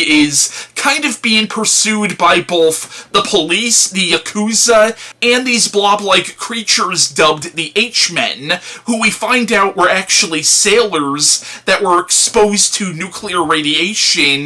is kind of being pursued by both the police, the Yakuza, and these blob-like creatures dubbed the H-Men, who we find out were actually sailors that were exposed to nuclear radiation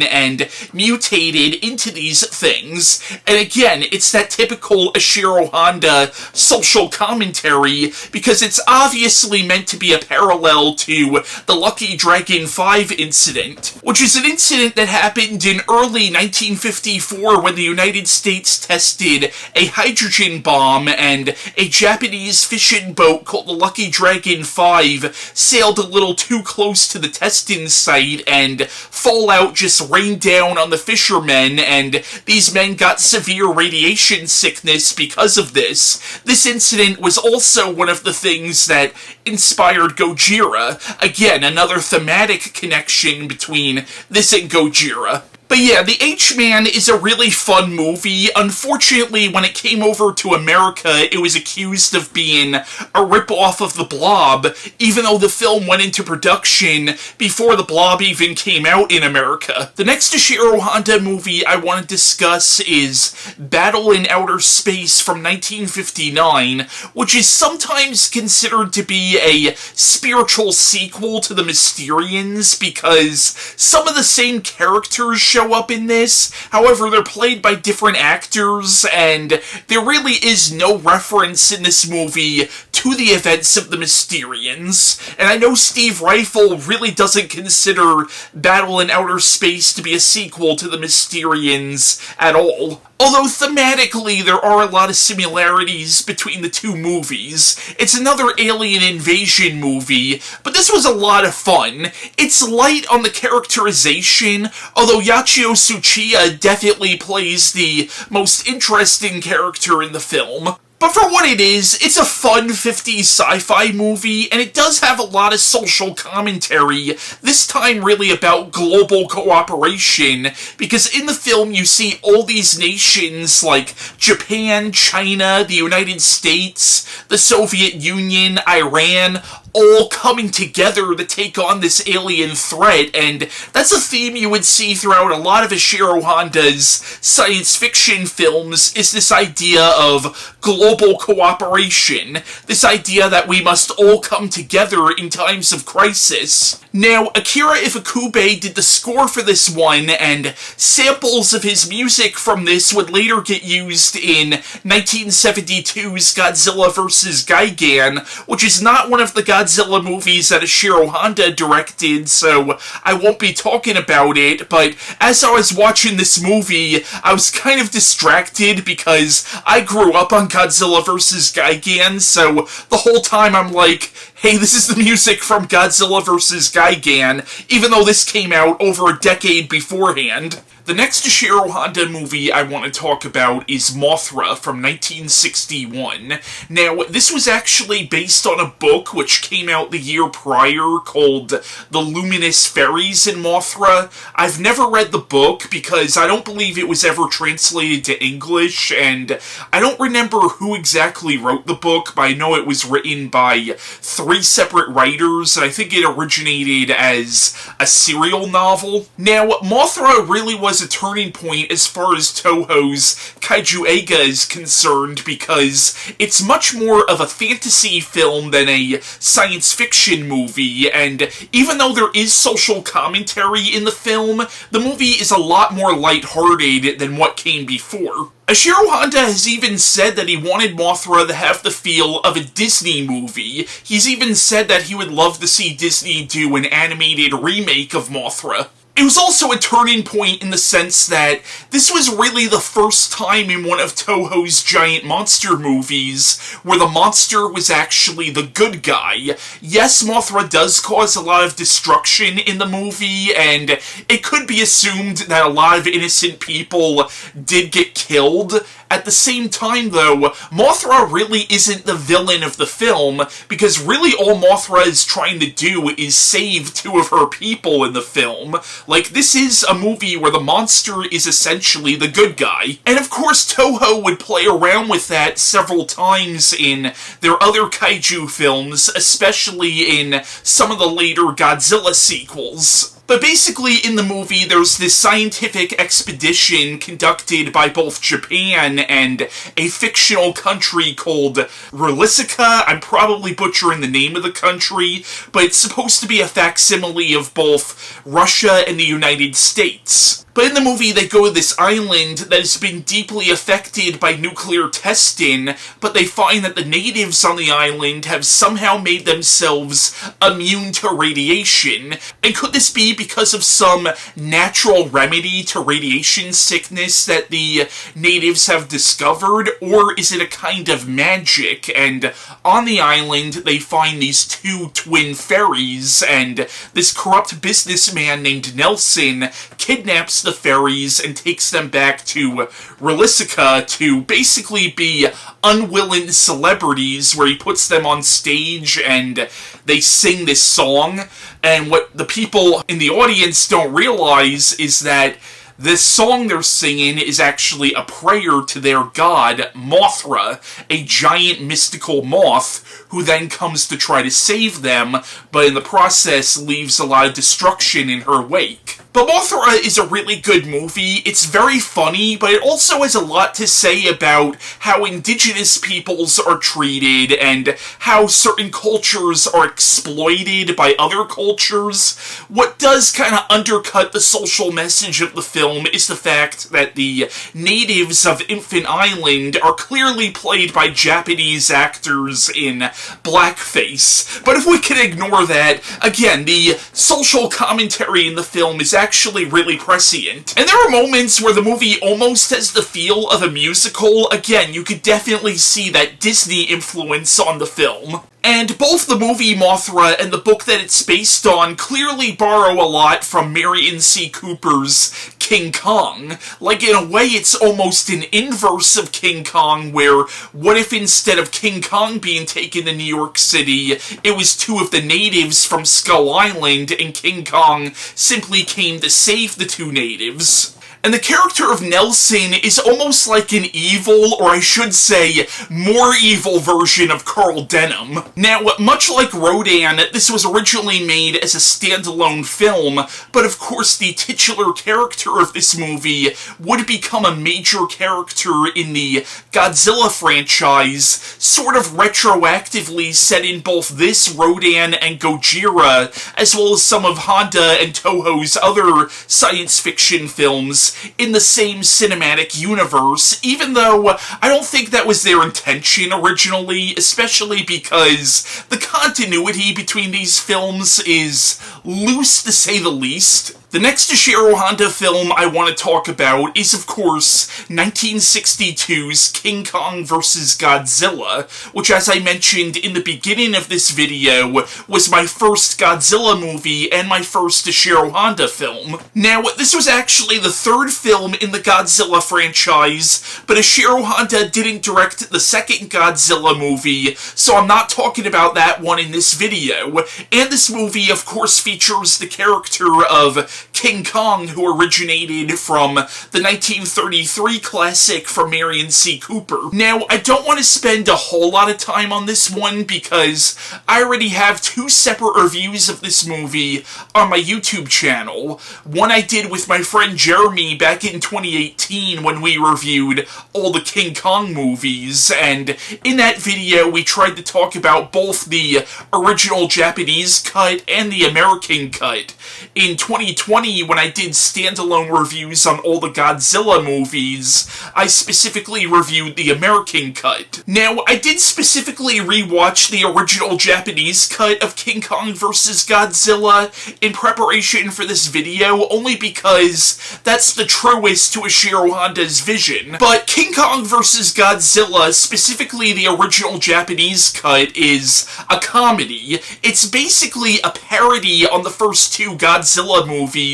and mutated into these things. And again, it's that typical Ishiro Honda social commentary, because it's obviously meant to be a parallel to the Lucky Dragon 5 incident, which is an incident that happened in early 1954 when the United States tested a hydrogen bomb and a Japanese fishing boat called the Lucky Dragon 5 sailed a little too close to the testing site, and fallout just rained down on the fishermen, and these men got severe radiation sickness because of this. This incident was also one of the things that inspired Gojira. Again, another thematic connection between this and Gojira. But yeah, The H-Man is a really fun movie. Unfortunately, when it came over to America, it was accused of being a rip-off of The Blob, even though the film went into production before The Blob even came out in America. The next Ishiro Honda movie I want to discuss is Battle in Outer Space from 1959, which is sometimes considered to be a spiritual sequel to the Mysterians because some of the same characters show up in this. However, they're played by different actors, and there really is no reference in this movie to the events of the Mysterians. And I know Steve Ryfle really doesn't consider Battle in Outer Space to be a sequel to the Mysterians at all. Although thematically there are a lot of similarities between the two movies. It's another alien invasion movie, but this was a lot of fun. It's light on the characterization, although Yachio Tsuchiya definitely plays the most interesting character in the film. But for what it is, it's a fun 50s sci-fi movie, and it does have a lot of social commentary, this time really about global cooperation, because in the film you see all these nations like Japan, China, the United States, the Soviet Union, Iran, all coming together to take on this alien threat, and that's a theme you would see throughout a lot of Ishiro Honda's science fiction films, is this idea of global cooperation, this idea that we must all come together in times of crisis. Now, Akira Ifukube did the score for this one, and samples of his music from this would later get used in 1972's Godzilla vs. Gigan, which is not one of the Godzilla movies that Ishiro Honda directed, so I won't be talking about it, but as I was watching this movie, I was kind of distracted because I grew up on Godzilla vs. Gigan, so the whole time I'm like, hey, this is the music from Godzilla vs. Gigan, even though this came out over a decade beforehand. The next Ishiro Honda movie I want to talk about is Mothra from 1961. Now, this was actually based on a book which came out the year prior called The Luminous Fairies in Mothra. I've never read the book because I don't believe it was ever translated to English, and I don't remember who exactly wrote the book, but I know it was written by 3 separate writers, and I think it originated as a serial novel. Now, Mothra really was a turning point as far as Toho's Kaiju Eiga is concerned, because it's much more of a fantasy film than a science fiction movie, and even though there is social commentary in the film, the movie is a lot more lighthearted than what came before. Ishiro Honda has even said that he wanted Mothra to have the feel of a Disney movie. He's even said that he would love to see Disney do an animated remake of Mothra. It was also a turning point in the sense that this was really the first time in one of Toho's giant monster movies where the monster was actually the good guy. Yes, Mothra does cause a lot of destruction in the movie, and it could be assumed that a lot of innocent people did get killed. At the same time, though, Mothra really isn't the villain of the film, because really all Mothra is trying to do is save 2 of her people in the film. Like, this is a movie where the monster is essentially the good guy. And of course, Toho would play around with that several times in their other kaiju films, especially in some of the later Godzilla sequels. But basically, in the movie, there's this scientific expedition conducted by both Japan and a fictional country called Ryfle. I'm probably butchering the name of the country, but it's supposed to be a facsimile of both Russia and the United States. But in the movie, they go to this island that has been deeply affected by nuclear testing, but they find that the natives on the island have somehow made themselves immune to radiation. And could this be because of some natural remedy to radiation sickness that the natives have discovered, or is it a kind of magic? And on the island, they find these 2 twin fairies, and this corrupt businessman named Nelson kidnaps the fairies and takes them back to Ryfle to basically be unwilling celebrities, where he puts them on stage and they sing this song. And what the people in the audience don't realize is that This song they're singing is actually a prayer to their god, Mothra, a giant mystical moth, who then comes to try to save them, but in the process leaves a lot of destruction in her wake. But Mothra is a really good movie. It's very funny, but it also has a lot to say about how indigenous peoples are treated and how certain cultures are exploited by other cultures. What does kind of undercut the social message of the film is the fact that the natives of Infant Island are clearly played by Japanese actors in blackface. But if we can ignore that, again, the social commentary in the film is actually really prescient. And there are moments where the movie almost has the feel of a musical. Again, you could definitely see that Disney influence on the film. And both the movie Mothra and the book that it's based on clearly borrow a lot from Marion C. Cooper's King Kong. Like, in a way, it's almost an inverse of King Kong, where what if instead of King Kong being taken to New York City, it was two of the natives from Skull Island, and King Kong simply came to save the two natives. And the character of Nelson is almost like an evil, or I should say, more evil version of Carl Denham. Now, much like Rodan, this was originally made as a standalone film, but of course the titular character of this movie would become a major character in the Godzilla franchise, sort of retroactively set in both this, Rodan, and Gojira, as well as some of Honda and Toho's other science fiction films, in the same cinematic universe, even though I don't think that was their intention originally, especially because the continuity between these films is loose to say the least. The next Ishiro Honda film I want to talk about is, of course, 1962's King Kong vs. Godzilla, which, as I mentioned in the beginning of this video, was my first Godzilla movie and my first Ishiro Honda film. Now, this was actually the third film in the Godzilla franchise, but Ishiro Honda didn't direct the second Godzilla movie, so I'm not talking about that one in this video. And this movie, of course, features the character of King Kong, who originated from the 1933 classic from Marion C. Cooper. Now, I don't want to spend a whole lot of time on this one because I already have two separate reviews of this movie on my YouTube channel. One I did with my friend Jeremy back in 2018 when we reviewed all the King Kong movies, and in that video we tried to talk about both the original Japanese cut and the American cut. In 2020, when I did standalone reviews on all the Godzilla movies, I specifically reviewed the American cut. Now, I did specifically rewatch the original Japanese cut of King Kong vs. Godzilla in preparation for this video, only because that's the truest to Ishiro Honda's vision. But King Kong vs. Godzilla, specifically the original Japanese cut, is a comedy. It's basically a parody on the first two Godzilla movies,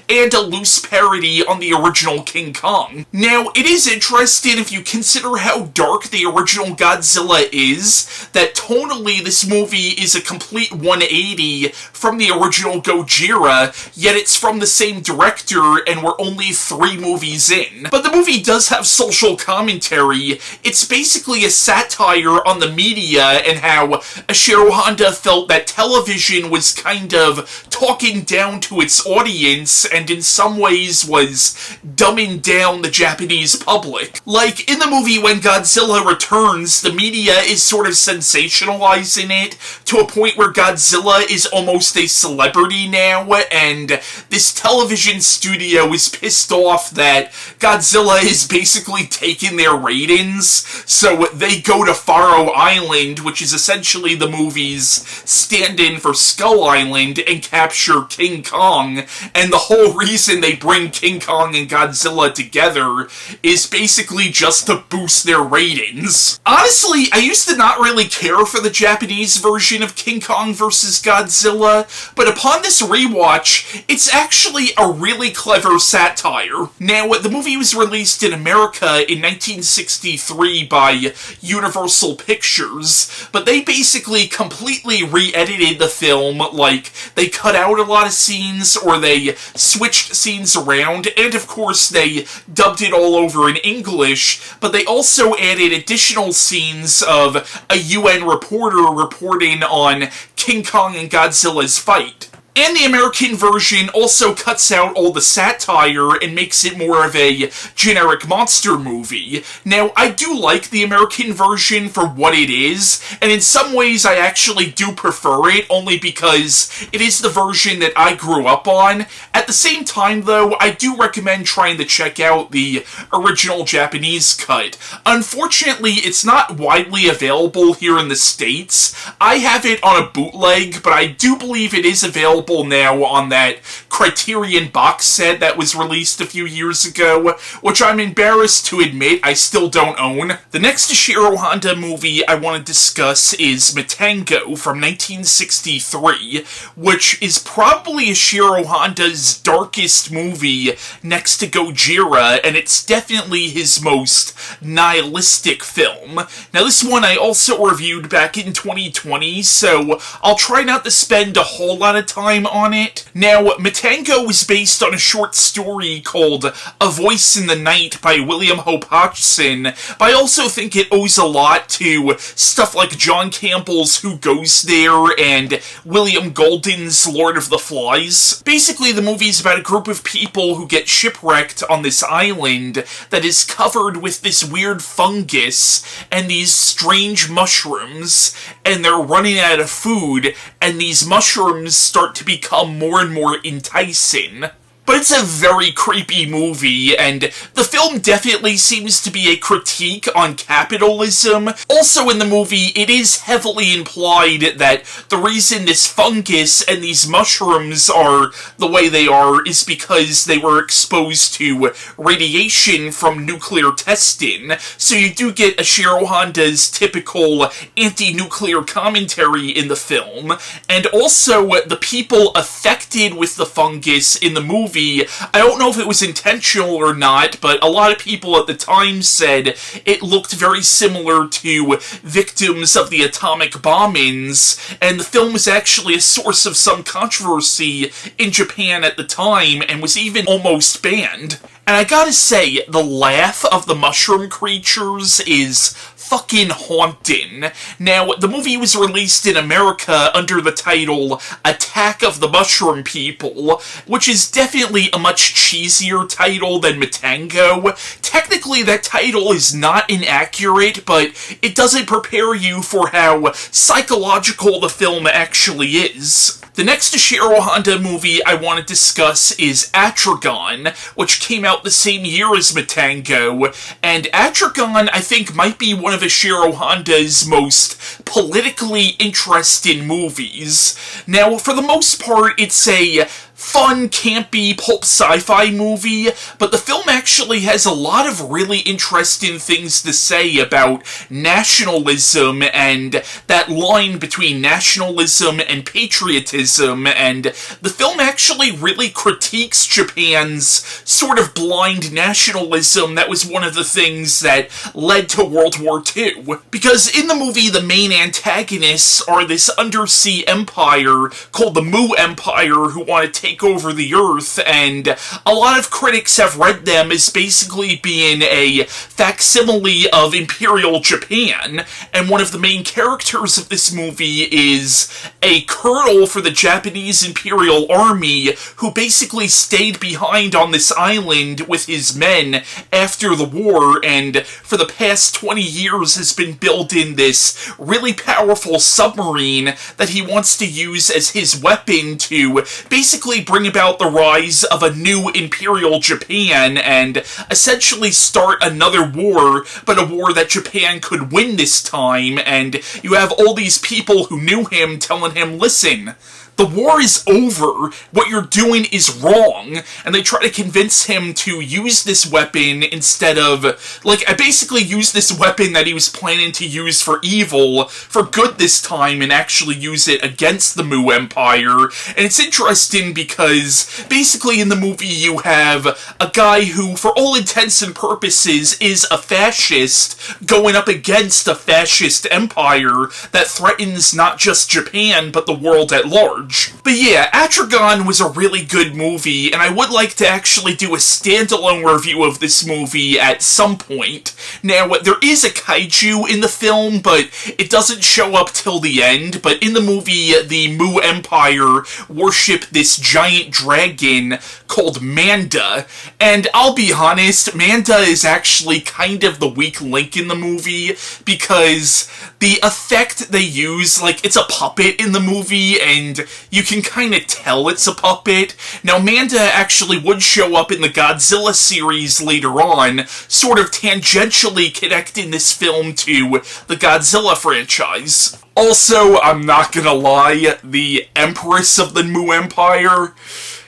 and a loose parody on the original King Kong. Now, it is interesting if you consider how dark the original Godzilla is, that tonally this movie is a complete 180 from the original Gojira, yet it's from the same director and we're only 3 movies in. But the movie does have social commentary. It's basically a satire on the media and how Ishiro Honda felt that television was kind of talking down to its audience and in some ways was dumbing down the Japanese public. Like, in the movie when Godzilla returns, the media is sort of sensationalizing it to a point where Godzilla is almost a celebrity now, and this television studio is pissed off that Godzilla is basically taking their ratings, so they go to Faro Island, which is essentially the movie's stand-in for Skull Island, and capture King Kong, and the whole reason they bring King Kong and Godzilla together is basically just to boost their ratings. Honestly, I used to not really care for the Japanese version of King Kong vs. Godzilla, but upon this rewatch, it's actually a really clever satire. Now, the movie was released in America in 1963 by Universal Pictures, but they basically completely re-edited the film. Like, they cut out a lot of scenes, or they they switched scenes around, and of course they dubbed it all over in English, but they also added additional scenes of a UN reporter reporting on King Kong and Godzilla's fight. And the American version also cuts out all the satire and makes it more of a generic monster movie. Now, I do like the American version for what it is, and in some ways I actually do prefer it, only because it is the version that I grew up on. At the same time, though, I do recommend trying to check out the original Japanese cut. Unfortunately, it's not widely available here in the States. I have it on a bootleg, but I do believe it is available now on that Criterion box set that was released a few years ago, which I'm embarrassed to admit I still don't own. The next Ishiro Honda movie I want to discuss is Matango from 1963, which is probably Ishiro Honda's darkest movie next to Gojira, and it's definitely his most nihilistic film. Now, this one I also reviewed back in 2020, so I'll try not to spend a whole lot of time on it. Now, Matango is based on a short story called A Voice in the Night by William Hope Hodgson, but I also think it owes a lot to stuff like John Campbell's Who Goes There and William Golden's Lord of the Flies. Basically, the movie's about a group of people who get shipwrecked on this island that is covered with this weird fungus and these strange mushrooms, and they're running out of food, and these mushrooms start to become more and more enticing. But it's a very creepy movie, and the film definitely seems to be a critique on capitalism. Also in the movie, it is heavily implied that the reason this fungus and these mushrooms are the way they are is because they were exposed to radiation from nuclear testing. So you do get Ishiro Honda's typical anti-nuclear commentary in the film, and also the people affected with the fungus in the movie, I don't know if it was intentional or not, but a lot of people at the time said it looked very similar to victims of the atomic bombings, and the film was actually a source of some controversy in Japan at the time, and was even almost banned. And I gotta say, the laugh of the mushroom creatures is fucking haunting. Now, the movie was released in America under the title Attack of the Mushroom People, which is definitely a much cheesier title than Matango. Technically, that title is not inaccurate, but it doesn't prepare you for how psychological the film actually is. The next Ishiro Honda movie I want to discuss is Atragon, which came out the same year as Matango, and Atragon, I think, might be one of Ishiro Honda's most politically interesting movies. Now, for the most part, it's a fun, campy, pulp sci-fi movie, but the film actually has a lot of really interesting things to say about nationalism and that line between nationalism and patriotism, and the film actually really critiques Japan's sort of blind nationalism that was one of the things that led to World War II. Because in the movie, the main antagonists are this undersea empire called the Mu Empire who want to take over the Earth, and a lot of critics have read them as basically being a facsimile of Imperial Japan, and one of the main characters of this movie is a colonel for the Japanese Imperial Army who basically stayed behind on this island with his men after the war, and for the past 20 years has been building this really powerful submarine that he wants to use as his weapon to basically bring about the rise of a new Imperial Japan and essentially start another war, but a war that Japan could win this time, and you have all these people who knew him telling him, listen, the war is over, what you're doing is wrong, and they try to convince him to use this weapon instead of, I basically used this weapon that he was planning to use for evil, for good this time, and actually use it against the Mu Empire. And it's interesting because, basically in the movie you have a guy who, for all intents and purposes, is a fascist, going up against a fascist empire that threatens not just Japan, but the world at large. large. But yeah, Atragon was a really good movie, and I would like to actually do a standalone review of this movie at some point. Now, there is a kaiju in the film, but it doesn't show up till the end. But in the movie, the Mu Empire worship this giant dragon called Manda, and I'll be honest, Manda is actually kind of the weak link in the movie, because the effect they use, like, it's a puppet in the movie, and you can kind of tell it's a puppet. Now, Manda actually would show up in the Godzilla series later on, sort of tangentially connecting this film to the Godzilla franchise. Also, I'm not gonna lie, the Empress of the Mu Empire,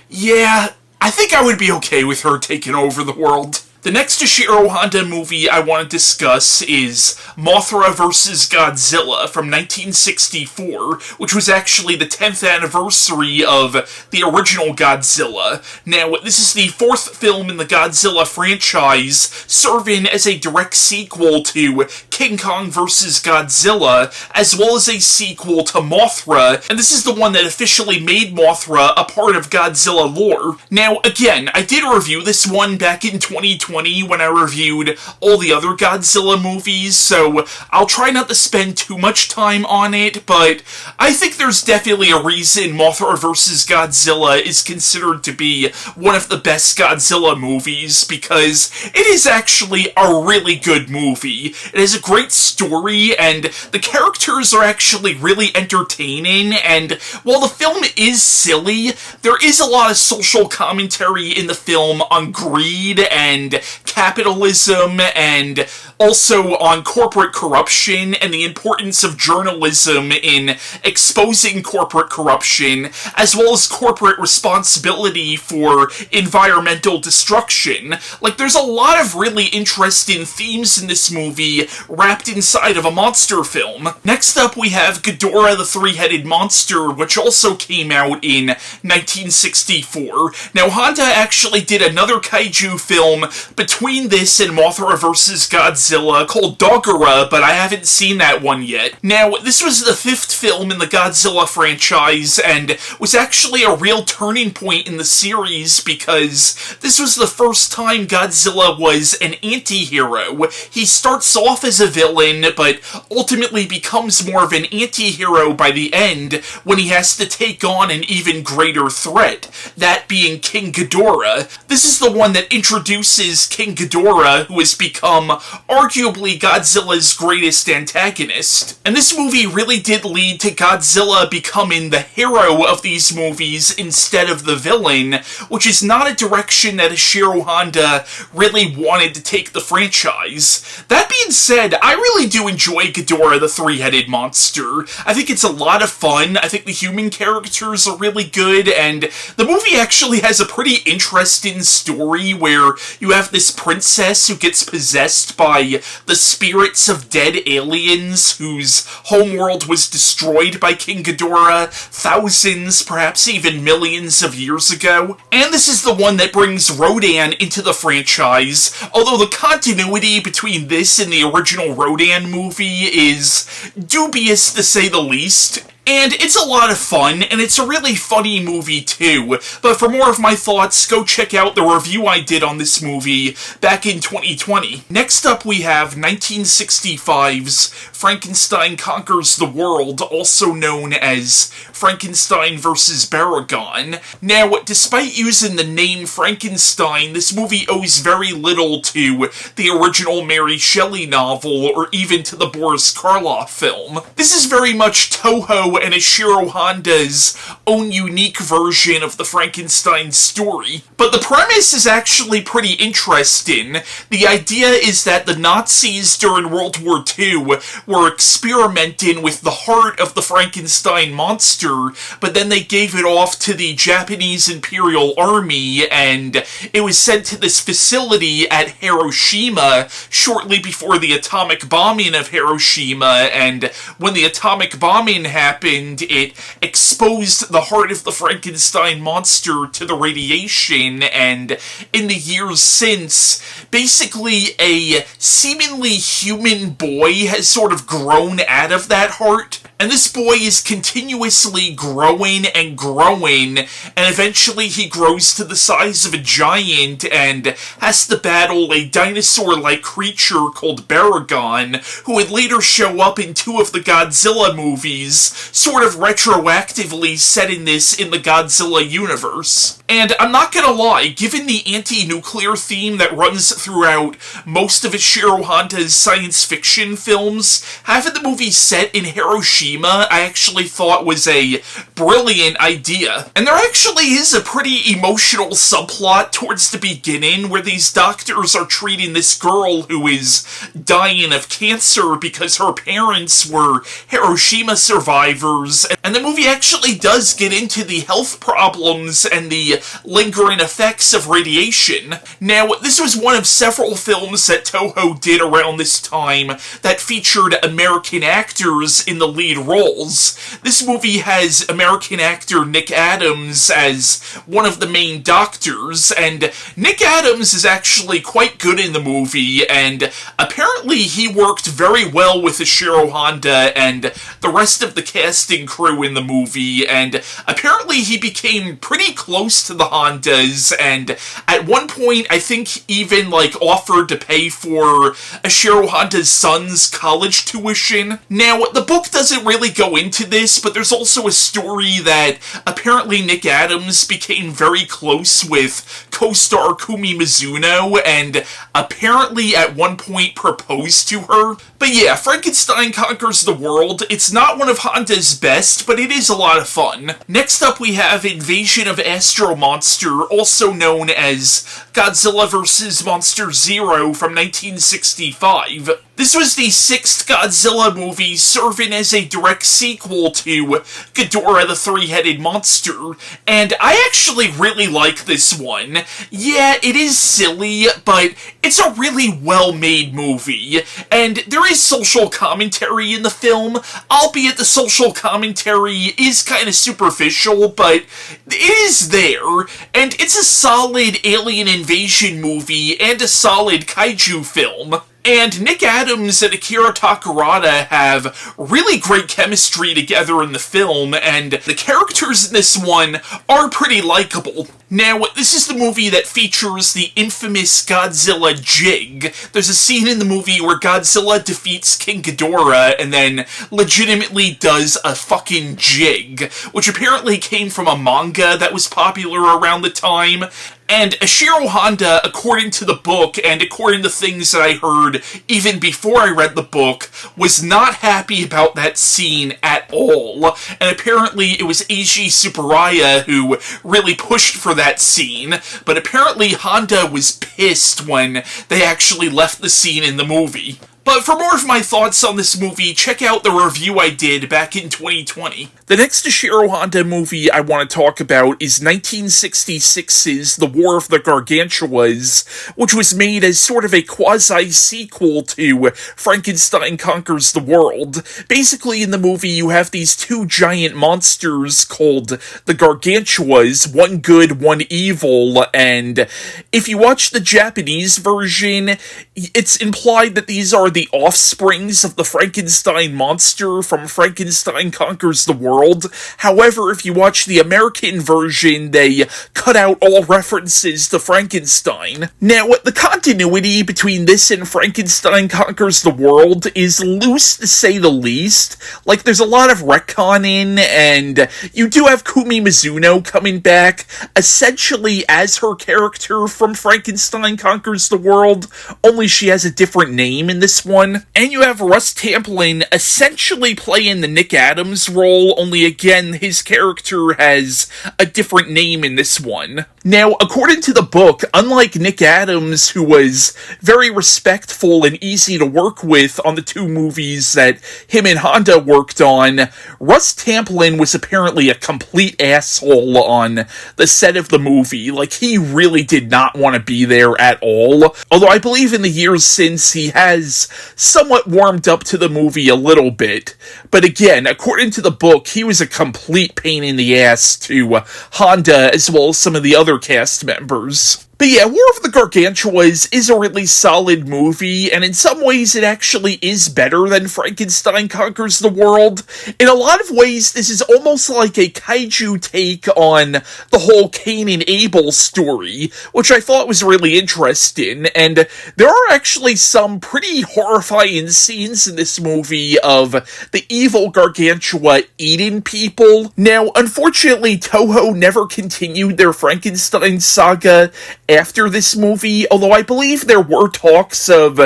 yeah, I think I would be okay with her taking over the world. The next Ishiro Honda movie I want to discuss is Mothra vs. Godzilla from 1964, which was actually the 10th anniversary of the original Godzilla. Now, this is the 4th film in the Godzilla franchise, serving as a direct sequel to King Kong vs. Godzilla, as well as a sequel to Mothra, and this is the one that officially made Mothra a part of Godzilla lore. Now, again, I did review this one back in 2020, when I reviewed all the other Godzilla movies, so I'll try not to spend too much time on it, but I think there's definitely a reason Mothra vs. Godzilla is considered to be one of the best Godzilla movies, because it is actually a really good movie. It has a great story, and the characters are actually really entertaining, and while the film is silly, there is a lot of social commentary in the film on greed and capitalism, and also on corporate corruption and the importance of journalism in exposing corporate corruption, as well as corporate responsibility for environmental destruction. Like, there's a lot of really interesting themes in this movie wrapped inside of a monster film. Next up, we have Ghidorah the Three-Headed Monster, which also came out in 1964. Now, Honda actually did another kaiju film between this and Mothra vs. Godzilla called Gojira, but I haven't seen that one yet. Now, this was the 5th film in the Godzilla franchise, and was actually a real turning point in the series, because this was the first time Godzilla was an anti-hero. He starts off as a villain, but ultimately becomes more of an anti-hero by the end, when he has to take on an even greater threat, that being King Ghidorah. This is the one that introduces King Ghidorah, who has become arguably Godzilla's greatest antagonist. And this movie really did lead to Godzilla becoming the hero of these movies instead of the villain, which is not a direction that Ishiro Honda really wanted to take the franchise. That being said, I really do enjoy Ghidorah the Three-Headed Monster. I think it's a lot of fun. I think the human characters are really good, and the movie actually has a pretty interesting story where you have this princess who gets possessed by the spirits of dead aliens whose homeworld was destroyed by King Ghidorah thousands, perhaps even millions of years ago. And this is the one that brings Rodan into the franchise, although the continuity between this and the original Rodan movie is dubious to say the least. And it's a lot of fun, and it's a really funny movie too. But for more of my thoughts, go check out the review I did on this movie back in 2020. Next up, we have 1965's Frankenstein Conquers the World, also known as Frankenstein vs. Baragon. Now, despite using the name Frankenstein, this movie owes very little to the original Mary Shelley novel, or even to the Boris Karloff film. This is very much Toho and Ishiro Honda's own unique version of the Frankenstein story. But the premise is actually pretty interesting. The idea is that the Nazis during World War II were experimenting with the heart of the Frankenstein monster, but then they gave it off to the Japanese Imperial Army, and it was sent to this facility at Hiroshima shortly before the atomic bombing of Hiroshima, and when the atomic bombing happened, happened, it exposed the heart of the Frankenstein monster to the radiation, and in the years since, basically a seemingly human boy has sort of grown out of that heart. And this boy is continuously growing and growing, and eventually he grows to the size of a giant and has to battle a dinosaur-like creature called Baragon, who would later show up in 2 of the Godzilla movies, sort of retroactively setting this in the Godzilla universe. And I'm not gonna lie, given the anti-nuclear theme that runs throughout most of Ishiro Honda's science fiction films, having the movie set in Hiroshima I actually thought was a brilliant idea. And there actually is a pretty emotional subplot towards the beginning where these doctors are treating this girl who is dying of cancer because her parents were Hiroshima survivors, and the movie actually does get into the health problems and the lingering effects of radiation. Now, this was one of several films that Toho did around this time that featured American actors in the lead roles. This movie has American actor Nick Adams as one of the main doctors, and Nick Adams is actually quite good in the movie, and apparently he worked very well with Ishiro Honda and the rest of the casting crew in the movie, and apparently he became pretty close to the Hondas, and at one point I think even offered to pay for Ishiro Honda's son's college tuition. Now, the book doesn't really go into this, but there's also a story that apparently Nick Adams became very close with co-star Kumi Mizuno, and apparently at one point proposed to her. But yeah, Frankenstein Conquers the World. It's not one of Honda's best, but it is a lot of fun. Next up we have Invasion of Astro-Monster, also known as Godzilla vs. Monster Zero from 1965. This was the 6th Godzilla movie, serving as a direct sequel to Ghidorah the Three-Headed Monster, and I actually really like this one. Yeah, it is silly, but it's a really well-made movie, and there is social commentary in the film, albeit the social commentary is kind of superficial, but it is there, and it's a solid alien invasion movie and a solid kaiju film. And Nick Adams and Akira Takarada have really great chemistry together in the film, and the characters in this one are pretty likable. Now, this is the movie that features the infamous Godzilla jig. There's a scene in the movie where Godzilla defeats King Ghidorah and then legitimately does a fucking jig, which apparently came from a manga that was popular around the time. And Ishiro Honda, according to the book, and according to things that I heard even before I read the book, was not happy about that scene at all. And apparently it was Eiji Tsuburaya who really pushed for that scene, but apparently Honda was pissed when they actually left the scene in the movie. But for more of my thoughts on this movie, check out the review I did back in 2020. The next Ishiro Honda movie I want to talk about is 1966's The War of the Gargantuas, which was made as sort of a quasi-sequel to Frankenstein Conquers the World. Basically, in the movie, you have these 2 giant monsters called the Gargantuas, one good, one evil, and if you watch the Japanese version, it's implied that these are the offsprings of the Frankenstein monster from Frankenstein Conquers the World. However, if you watch the American version, they cut out all references to Frankenstein. Now, the continuity between this and Frankenstein Conquers the World is loose, to say the least. There's a lot of retconning, and you do have Kumi Mizuno coming back, essentially as her character from Frankenstein Conquers the World, only she has a different name in this one. And you have Russ Tamplin essentially playing the Nick Adams role, only again, his character has a different name in this one. Now, according to the book, unlike Nick Adams, who was very respectful and easy to work with on the 2 movies that him and Honda worked on, Russ Tamplin was apparently a complete asshole on the set of the movie. He really did not want to be there at all. Although I believe in the years since, he has somewhat warmed up to the movie a little bit. But again, according to the book, he was a complete pain in the ass to Honda as well as some of the other cast members. But yeah, War of the Gargantuas is a really solid movie, and in some ways it actually is better than Frankenstein Conquers the World. In a lot of ways, this is almost like a kaiju take on the whole Cain and Abel story, which I thought was really interesting, and there are actually some pretty horrifying scenes in this movie of the evil Gargantua eating people. Now, unfortunately, Toho never continued their Frankenstein saga after this movie, although I believe there were talks of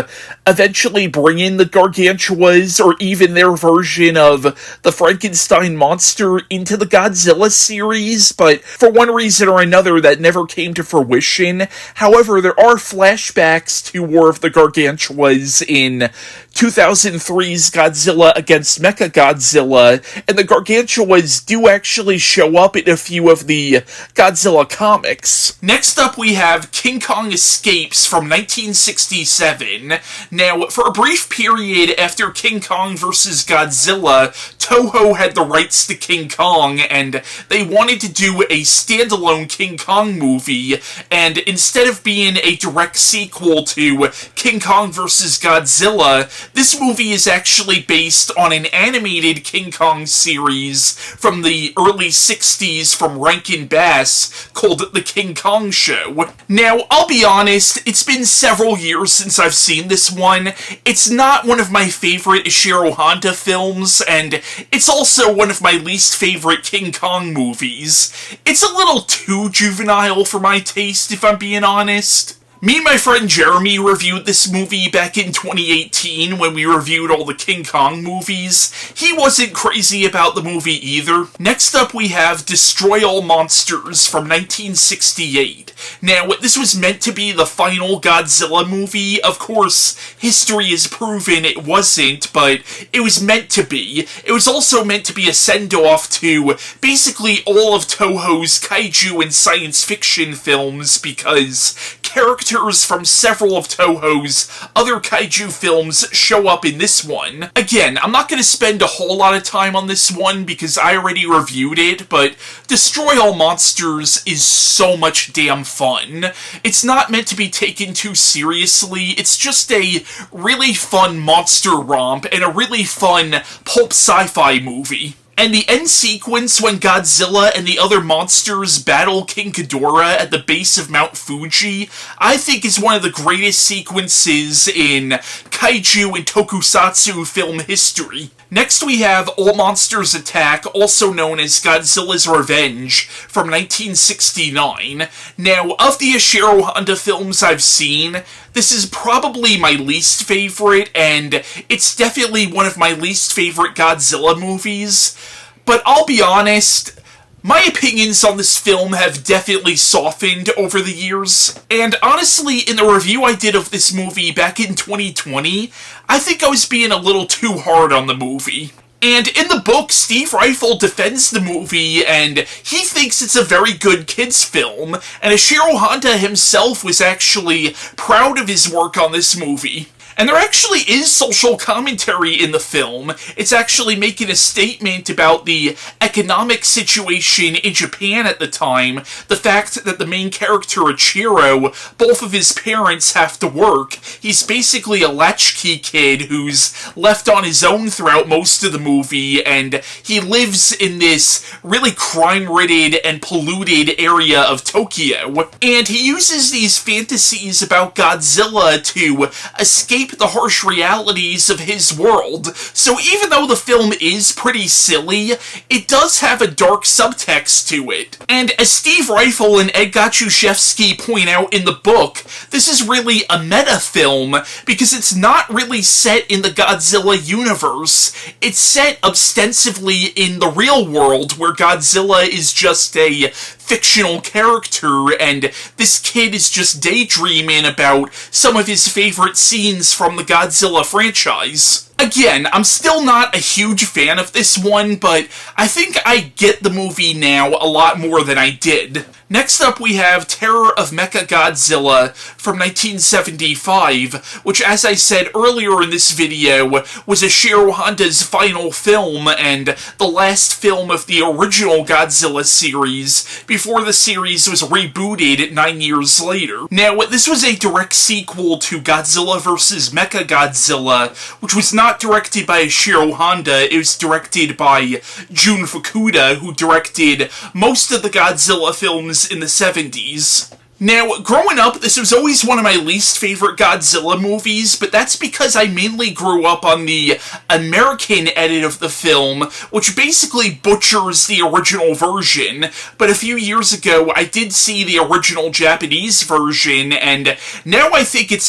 eventually bringing the Gargantuas, or even their version of the Frankenstein monster, into the Godzilla series, but for one reason or another that never came to fruition. However, there are flashbacks to War of the Gargantuas in 2003's Godzilla against Mechagodzilla, and the Gargantuas do actually show up in a few of the Godzilla comics. Next up we have King Kong Escapes from 1967. Now, for a brief period after King Kong vs. Godzilla, Toho had the rights to King Kong, and they wanted to do a standalone King Kong movie, and instead of being a direct sequel to King Kong vs. Godzilla, this movie is actually based on an animated King Kong series from the early 60s from Rankin Bass called The King Kong Show. Now, I'll be honest, it's been several years since I've seen this one. It's not one of my favorite Ishiro Honda films, and it's also one of my least favorite King Kong movies. It's a little too juvenile for my taste, if I'm being honest. Me and my friend Jeremy reviewed this movie back in 2018 when we reviewed all the King Kong movies. He wasn't crazy about the movie either. Next up we have Destroy All Monsters from 1968. Now, this was meant to be the final Godzilla movie. Of course, history has proven it wasn't, but it was meant to be. It was also meant to be a send-off to basically all of Toho's kaiju and science fiction films, because characters from several of Toho's other kaiju films show up in this one. Again, I'm not going to spend a whole lot of time on this one because I already reviewed it, but Destroy All Monsters is so much damn fun. It's not meant to be taken too seriously, it's just a really fun monster romp and a really fun pulp sci-fi movie. And the end sequence when Godzilla and the other monsters battle King Ghidorah at the base of Mount Fuji, I think is one of the greatest sequences in kaiju and tokusatsu film history. Next we have All Monsters Attack, also known as Godzilla's Revenge, from 1969. Now, of the Ishiro Honda films I've seen, this is probably my least favorite, and it's definitely one of my least favorite Godzilla movies. But I'll be honest, my opinions on this film have definitely softened over the years, and honestly, in the review I did of this movie back in 2020, I think I was being a little too hard on the movie. And in the book, Steve Ryfle defends the movie, and he thinks it's a very good kids' film, and Ishiro Honda himself was actually proud of his work on this movie. And there actually is social commentary in the film. It's actually making a statement about the economic situation in Japan at the time, the fact that the main character, Ichiro, both of his parents have to work. He's basically a latchkey kid who's left on his own throughout most of the movie, and he lives in this really crime-ridden and polluted area of Tokyo. And he uses these fantasies about Godzilla to escape the harsh realities of his world. So even though the film is pretty silly, it does have a dark subtext to it. And as Steve Ryfle and Ed Godziszewski point out in the book, this is really a meta film because it's not really set in the Godzilla universe. It's set ostensibly in the real world where Godzilla is just a fictional character, and this kid is just daydreaming about some of his favorite scenes from the Godzilla franchise. Again, I'm still not a huge fan of this one, but I think I get the movie now a lot more than I did. Next up, we have Terror of Mechagodzilla from 1975, which, as I said earlier in this video, was Ishiro Honda's final film and the last film of the original Godzilla series before the series was rebooted 9 years later. Now, this was a direct sequel to Godzilla vs. Mechagodzilla, which was not directed by Ishiro Honda. It was directed by Jun Fukuda, who directed most of the Godzilla films in the 70s. Now, growing up, this was always one of my least favorite Godzilla movies, but that's because I mainly grew up on the American edit of the film, which basically butchers the original version. But a few years ago, I did see the original Japanese version, and now I think it's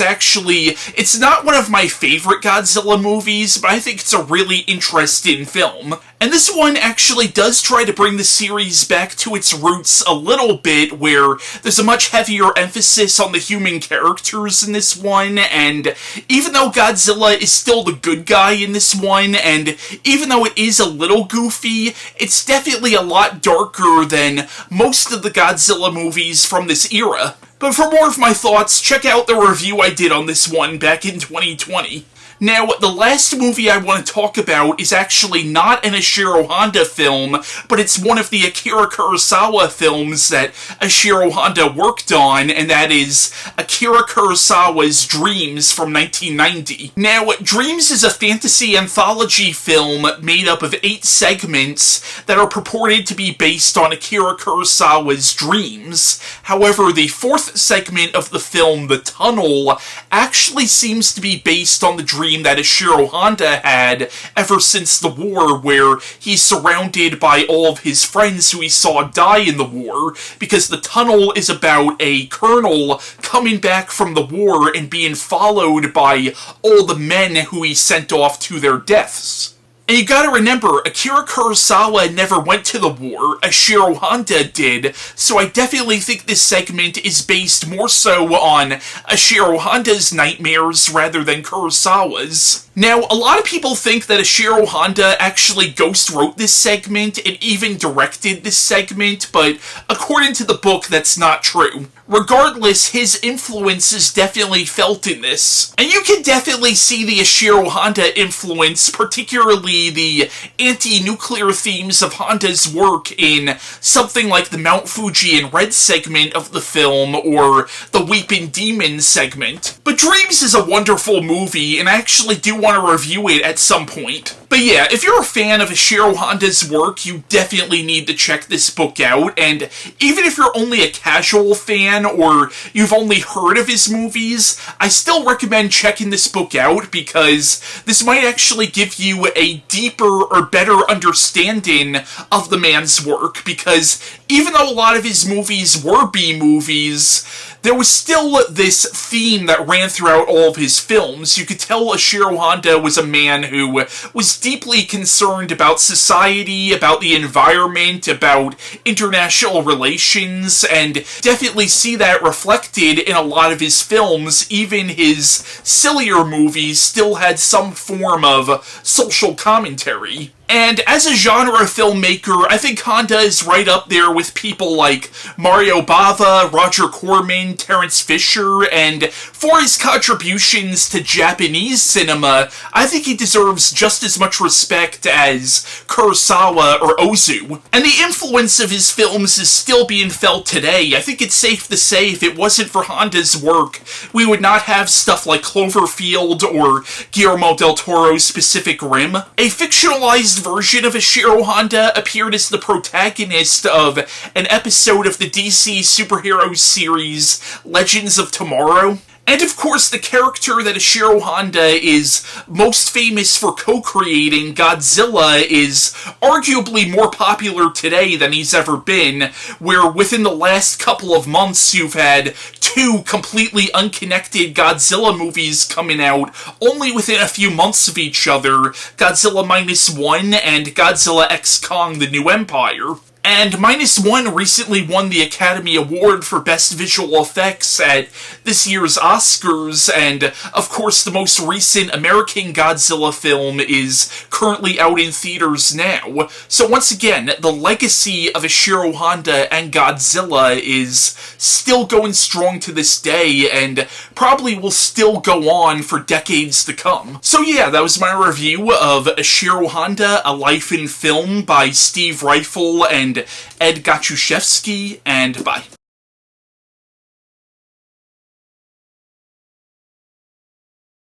not one of my favorite Godzilla movies, but I think it's a really interesting film. And this one actually does try to bring the series back to its roots a little bit, where there's a much heavier emphasis on the human characters in this one, and even though Godzilla is still the good guy in this one, and even though it is a little goofy, it's definitely a lot darker than most of the Godzilla movies from this era. But for more of my thoughts, check out the review I did on this one back in 2020. Now, the last movie I want to talk about is actually not an Ishiro Honda film, but it's one of the Akira Kurosawa films that Ishiro Honda worked on, and that is Akira Kurosawa's Dreams from 1990. Now, Dreams is a fantasy anthology film made up of 8 segments that are purported to be based on Akira Kurosawa's dreams. However, the 4th segment of the film, The Tunnel, actually seems to be based on the dream that Ishiro Honda had ever since the war, where he's surrounded by all of his friends who he saw die in the war, because the tunnel is about a colonel coming back from the war and being followed by all the men who he sent off to their deaths. And you gotta remember, Akira Kurosawa never went to the war, Ishiro Honda did, so I definitely think this segment is based more so on Ishiro Honda's nightmares rather than Kurosawa's. Now, a lot of people think that Ishiro Honda actually ghost-wrote this segment and even directed this segment, but according to the book, that's not true. Regardless, his influence is definitely felt in this. And you can definitely see the Ishiro Honda influence, particularly the anti-nuclear themes of Honda's work in something like the Mount Fuji and Red segment of the film, or the Weeping Demon segment. But Dreams is a wonderful movie, and I actually do want to review it at some point. But yeah, if you're a fan of Ishiro Honda's work, you definitely need to check this book out, and even if you're only a casual fan, or you've only heard of his movies, I still recommend checking this book out, because this might actually give you a deeper or better understanding of the man's work, because even though a lot of his movies were B-movies, there was still this theme that ran throughout all of his films. You could tell Ishiro Honda was a man who was deeply concerned about society, about the environment, about international relations, and definitely see that reflected in a lot of his films. Even his sillier movies still had some form of social commentary. And as a genre filmmaker, I think Honda is right up there with people like Mario Bava, Roger Corman, Terence Fisher, and for his contributions to Japanese cinema, I think he deserves just as much respect as Kurosawa or Ozu. And the influence of his films is still being felt today. I think it's safe to say if it wasn't for Honda's work, we would not have stuff like Cloverfield or Guillermo del Toro's Pacific Rim. A fictionalized version of Ishiro Honda appeared as the protagonist of an episode of the DC superhero series Legends of Tomorrow. And of course, the character that Ishiro Honda is most famous for co-creating, Godzilla, is arguably more popular today than he's ever been, where within the last couple of months you've had 2 completely unconnected Godzilla movies coming out only within a few months of each other, Godzilla -1 and Godzilla X Kong: The New Empire. And -1 recently won the Academy Award for Best Visual Effects at this year's Oscars, and of course the most recent American Godzilla film is currently out in theaters now. So once again, the legacy of Ishiro Honda and Godzilla is still going strong to this day, and probably will still go on for decades to come. So yeah, that was my review of Ishiro Honda, A Life in Film by Steve Ryfle and Ed Godziszewski, and bye.